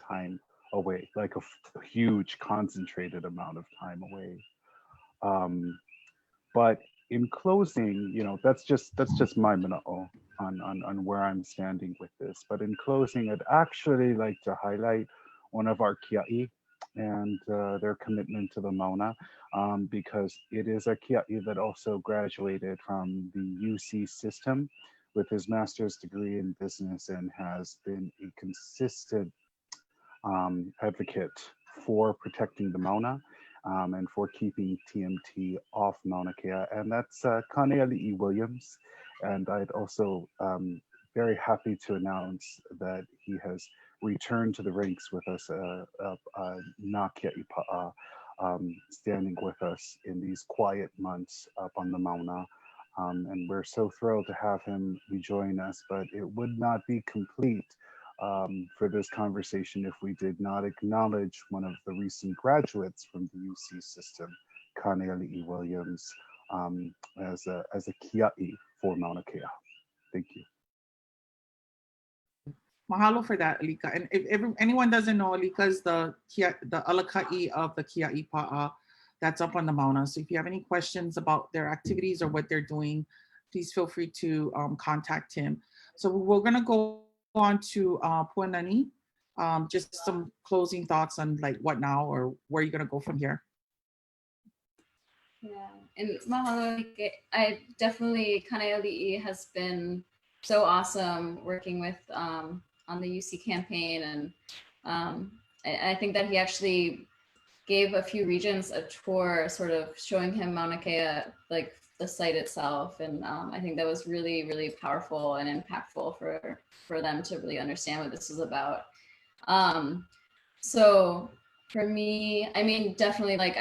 time away, like a huge concentrated amount of time away. But in closing, you know, that's just my mana'o on where I'm standing with this. But in closing, I'd actually like to highlight one of our Kiaʻi and their commitment to the Mauna, because it is a Kiaʻi that also graduated from the UC system with his master's degree in business and has been a consistent advocate for protecting the Mauna and for keeping TMT off Mauna Kea, and that's Kaneali'i Williams. And I'd also very happy to announce that he has returned to the ranks with us, na Kiaʻi Pa'a, standing with us in these quiet months up on the Mauna. And we're so thrilled to have him rejoin us, but it would not be complete for this conversation if we did not acknowledge one of the recent graduates from the UC system, Kaneali'i Williams, as a Kiaʻi for Mauna Kea. Thank you. Mahalo for that, Alika. And if anyone doesn't know, Alika is the alaka'i of the Kiaʻi Pa'a that's up on the Mauna. So if you have any questions about their activities or what they're doing, please feel free to contact him. So we're gonna go on to Puanani. Just some closing thoughts on like what now, or where you're gonna go from here. Yeah, and mahalo. I definitely Kanaiʻi has been so awesome working with on the UC campaign, and I think that he actually gave a few regents a tour, sort of showing him Mauna Kea, like the site itself, and I think that was really, really powerful and impactful for them to really understand what this is about. So for me, I mean, definitely, like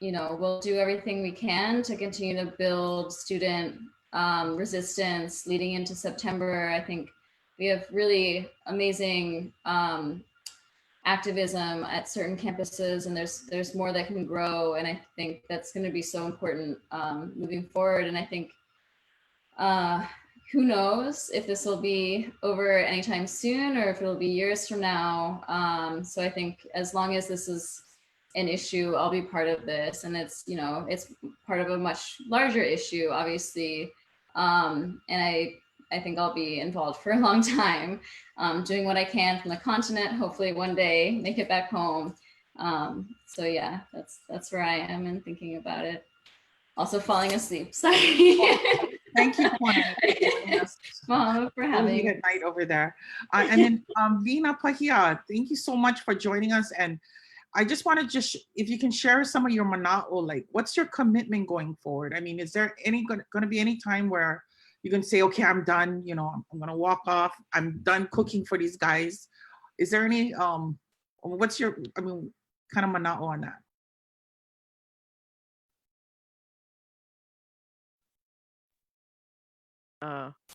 we'll do everything we can to continue to build student resistance leading into September. I think we have really amazing activism at certain campuses, and there's more that can grow, and I think that's going to be so important moving forward. And I think who knows if this will be over anytime soon or if it'll be years from now. So I think as long as this is an issue, I'll be part of this, and it's part of a much larger issue, obviously, and I think I'll be involved for a long time, doing what I can from the continent, hopefully one day make it back home. So yeah, that's where I am and thinking about it. Also falling asleep, sorry. Thank you, Kwana, for joining us. Mahalo for having Late me. at night over there. And then Vina Pahia, thank you so much for joining us. And I just want to if you can share some of your mana'o, like what's your commitment going forward? I mean, is there going to be any time where you can say, okay, I'm done, I'm going to walk off. I'm done cooking for these guys. Is there any, what's your, kind of mana'o on that?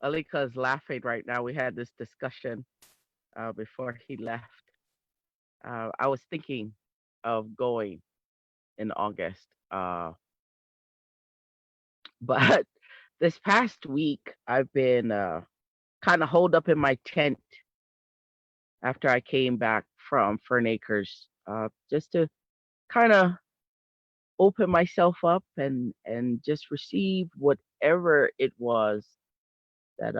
Alika is laughing right now. We had this discussion before he left. I was thinking of going in August, but this past week I've been kind of holed up in my tent after I came back from Fern Acres, just to kind of open myself up and just receive whatever it was that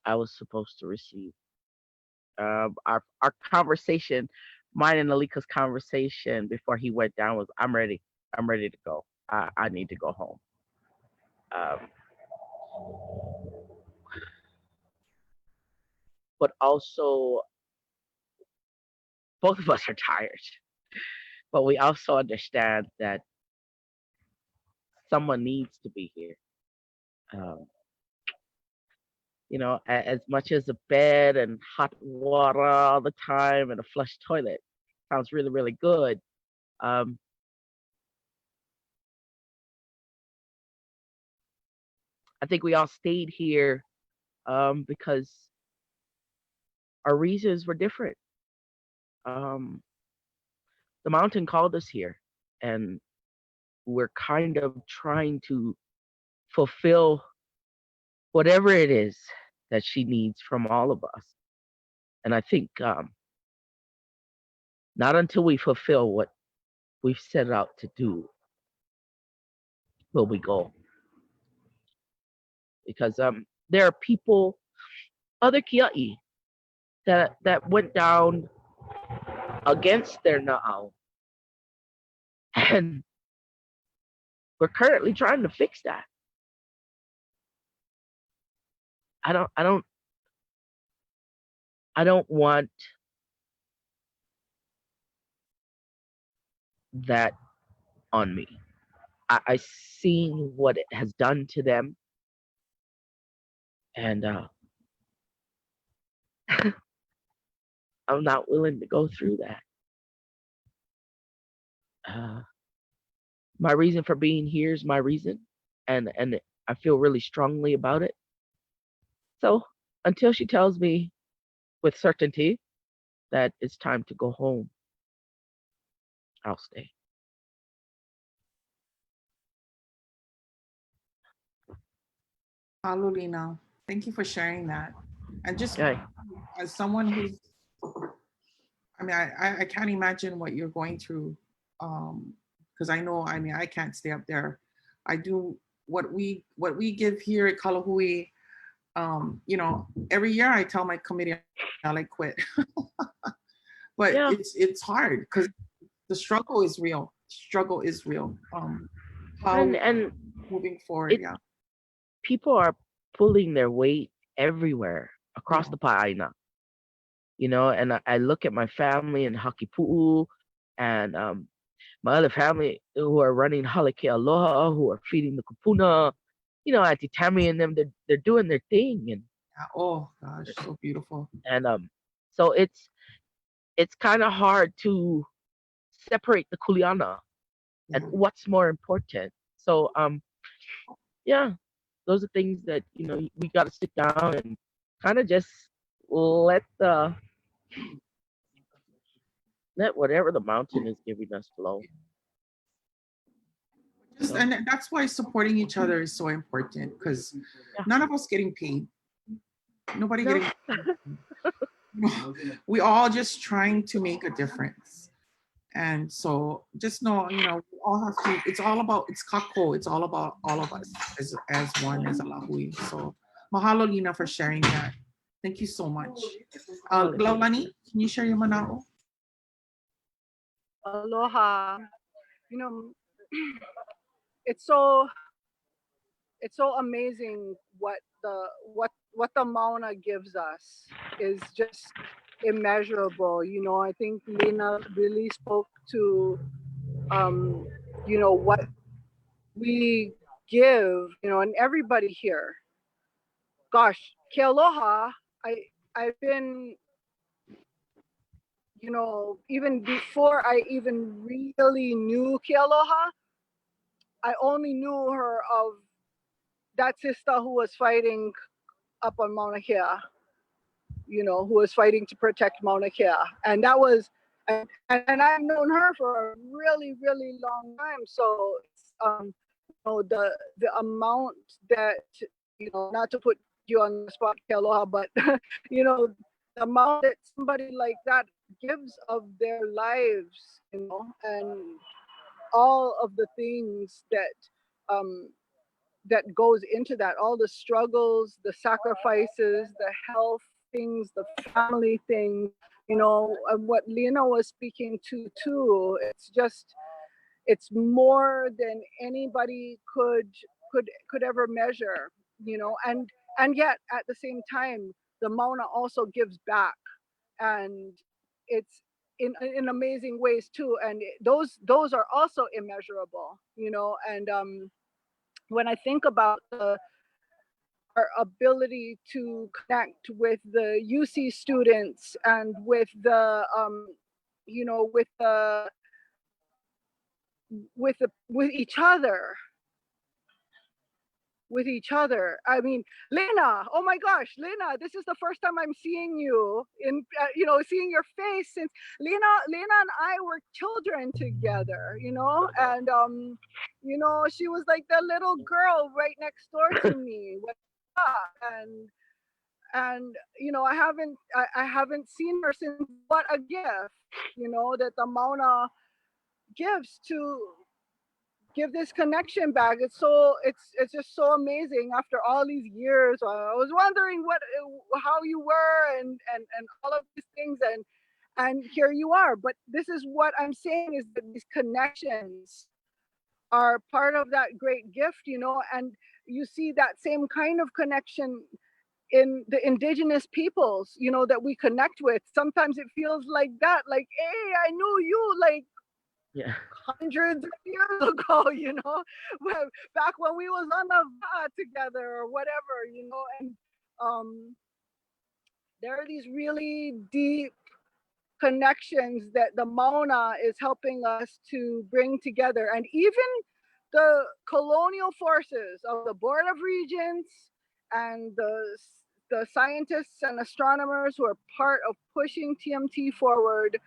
I was supposed to receive. Our conversation, mine and Alika's conversation before he went down was, I'm ready to go. I need to go home. But also, both of us are tired, but we also understand that someone needs to be here. As much as a bed and hot water all the time and a flush toilet sounds really, really good. I think we all stayed here because our reasons were different. The mountain called us here, and we're kind of trying to fulfill whatever it is that she needs from all of us. And I think not until we fulfill what we've set out to do will we go. Because there are people, other Kiaʻi, that went down against their na'au. And we're currently trying to fix that. I don't want that on me. I seen what it has done to them, and I'm not willing to go through that. My reason for being here is my reason, and I feel really strongly about it. So until she tells me with certainty that it's time to go home, I'll stay. Lina, thank you for sharing that. And just Okay. as someone who's, I can't imagine what you're going through, because I know, I can't stay up there. I do what we give here at Kalahui. Every year I tell my committee I quit, but it's hard because the struggle is real. how and moving forward. it Yeah. people are pulling their weight everywhere across Yeah. the paina, you know. And I look at my family in Hakipu'u, and my other family who are running Halake Aloha, who are feeding the kupuna, you know, Auntie Tammy and them, they're doing their thing. Yeah. Oh gosh, so beautiful. And so it's kind of hard to separate the kuleana and Yeah. what's more important. So yeah, those are things that, you know, we got to sit down and kind of just let the let whatever the mountain is giving us flow. Just, and that's why supporting each other is so important, because Yeah. none of us getting paid. Nobody No. getting we all just trying to make a difference. And so just know, you know, we all have to, it's all about, it's kako, it's all about all of us as one, as a Lāhui. So mahalo, Lina, for sharing that. Thank you so much. Laulani, can you share your mana'o? Aloha. You know, it's so amazing what the Mauna gives us is just immeasurable. You know, I think Lena really spoke to you know, what we give, you know, and everybody here. Gosh, ke aloha, I've been, you know, even before I even really knew ke aloha, I only knew her of that sister who was fighting up on Mauna Kea, you know, who was fighting to protect Mauna Kea. And that was, and I've known her for a really, really long time. So, you know, the amount that, you know, not to put you on the spot, ke aloha, but, you know, the amount that somebody like that gives of their lives, you know, and all of the things that goes into that, all the struggles, the sacrifices, the health things, the family things, you know, what Lena was speaking to too. It's just, it's more than anybody could ever measure, you know, and yet at the same time, the Mauna also gives back, and it's in amazing ways too. And those are also immeasurable, you know. And when I think about our ability to connect with the UC students and with the, you know, with each other, I mean, Lena, oh my gosh, Lena, this is the first time I'm seeing you in, you know, seeing your face since Lena and I were children together, you know. And you know, she was like the little girl right next door to me. And you know, I haven't seen her since. What a gift, you know, that the Mauna gives to give this connection back. It's just so amazing after all these years. I was wondering how you were and all of these things, and here you are. But this is what I'm saying, is that these connections are part of that great gift, you know. And you see that same kind of connection in the indigenous peoples, you know, that we connect with. Sometimes it feels like that, like, hey, I knew you like Yeah. hundreds of years ago, you know, back when we was on the va together or whatever, you know. And there are these really deep connections that the Mauna is helping us to bring together. And even the colonial forces of the Board of Regents and the scientists and astronomers who are part of pushing TMT forward,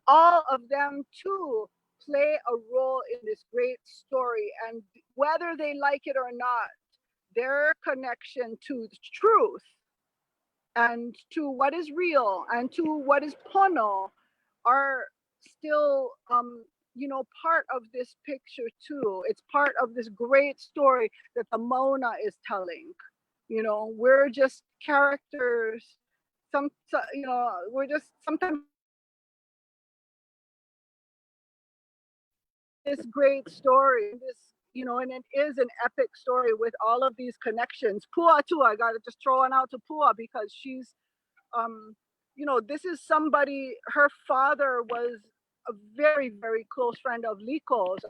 all of them too play a role in this great story. And whether they like it or not, their connection to the truth and to what is real and to what is pono are still, you know, part of this picture too. It's part of this great story that the Mauna is telling. You know, we're just characters. You know, we're just sometimes this great story, this you know, and it is an epic story with all of these connections. Pua too, I gotta just throw one out to Pua because she's, you know, this is somebody, her father was a very, very close friend of Liko's,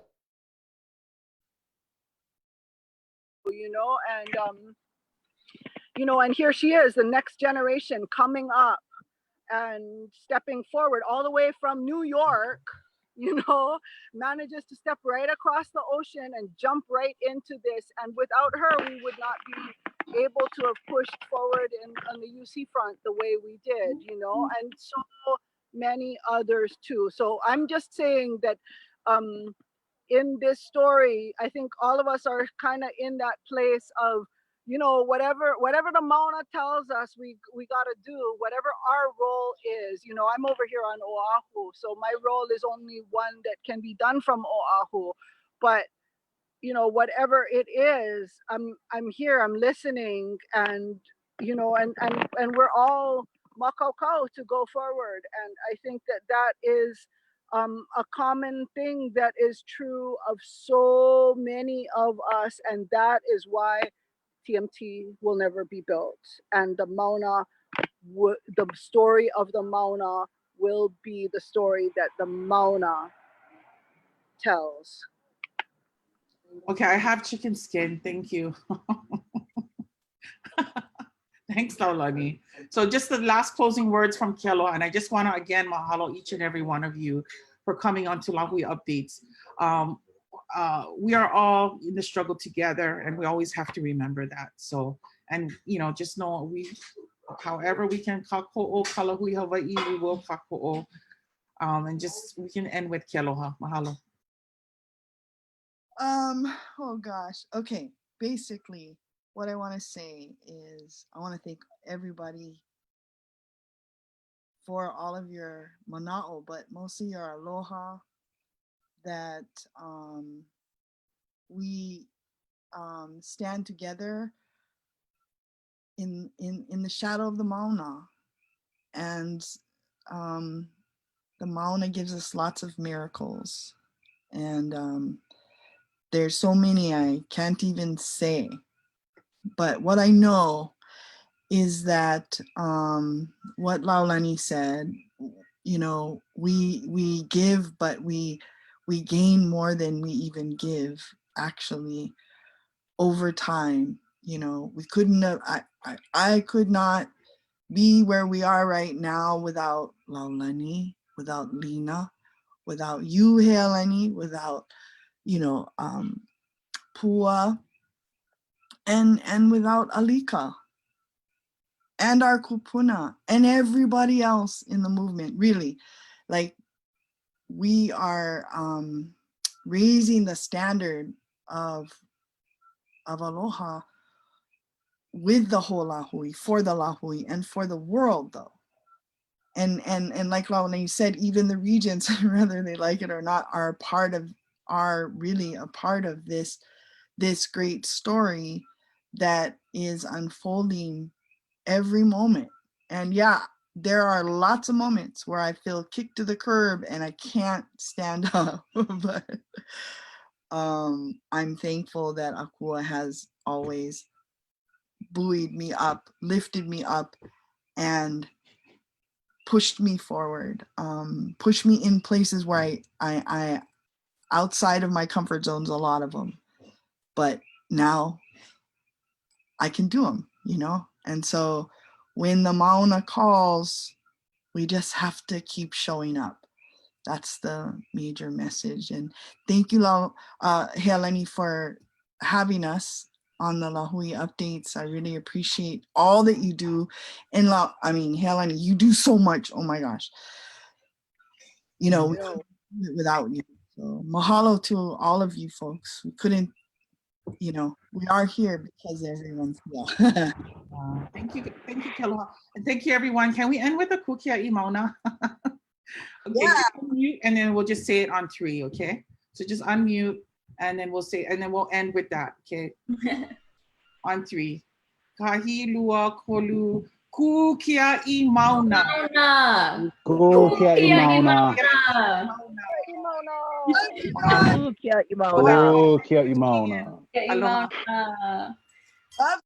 you know, and, you know, and here she is, the next generation coming up and stepping forward all the way from New York, you know, manages to step right across the ocean and jump right into this. And without her, we would not be able to have pushed forward on the UC front the way we did, you know, and so many others too. So I'm just saying that in this story, I think all of us are kind of in that place of, you know, whatever the Mauna tells us we got to do, whatever our role is. You know, I'm over here on Oahu, so my role is only one that can be done from Oahu. But you know, whatever it is, I'm here, I'm listening, and you know, and we're all makakau to go forward. And I think that that is a common thing that is true of so many of us, and that is why TMT will never be built, and the Mauna, the story of the Mauna will be the story that the Mauna tells. Okay, I have chicken skin. Thank you. Thanks, Laulani. So just the last closing words from Kealoha, and I just want to again mahalo each and every one of you for coming on to Lāhui Updates. We are all in the struggle together, and we always have to remember that. So, and you know, just know however we can kako'o KaLahuiHawaiʻi, we will kako'o. And just we can end with Kealoha. Mahalo. Oh gosh. Okay. Basically, what I want to say is I want to thank everybody for all of your mana'o, but mostly your aloha, that we stand together in the shadow of the Mauna, and the Mauna gives us lots of miracles, and there's so many I can't even say, but what I know is that what Laulani said, you know, we give, but we gain more than we even give, actually, over time. You know, we couldn't have, I could not be where we are right now without Laulani, without Lena, without you, Helani, without, you know, Pua, and without Alika, and our kupuna, and everybody else in the movement. Really, like, we are raising the standard of aloha with the whole Lāhui, for the Lāhui, and for the world, though. And like Laulani said, even the regents, whether they like it or not, are really a part of this great story that is unfolding every moment. And yeah, there are lots of moments where I feel kicked to the curb and I can't stand up, but I'm thankful that Akua has always buoyed me up, lifted me up, and pushed me forward, pushed me in places where I outside of my comfort zones, a lot of them, but now I can do them, you know? And so when the Mauna calls, we just have to keep showing up. That's the major message. And thank you, Helani, for having us on the Lāhui Updates. I really appreciate all that you do. And Helani, you do so much. Oh my gosh. You know, we couldn't do it without you. So mahalo to all of you folks. We couldn't, you know, we are here because everyone's here. Thank you, Kealoha. And thank you, everyone. Can we end with a Kiaʻi Mauna? Okay, Yeah. just unmute, and then we'll just say it on 3, okay? So just unmute, and then we'll say, and then we'll end with that, okay? On 3. Kahi lua kolu ku Kiaʻi Mauna. Mauna. Ku Kiaʻi Mauna. Mauna. Mauna. Kiaʻi Mauna. Oh, Kiaʻi Mauna. Kiaʻi Aloha. Mauna. Love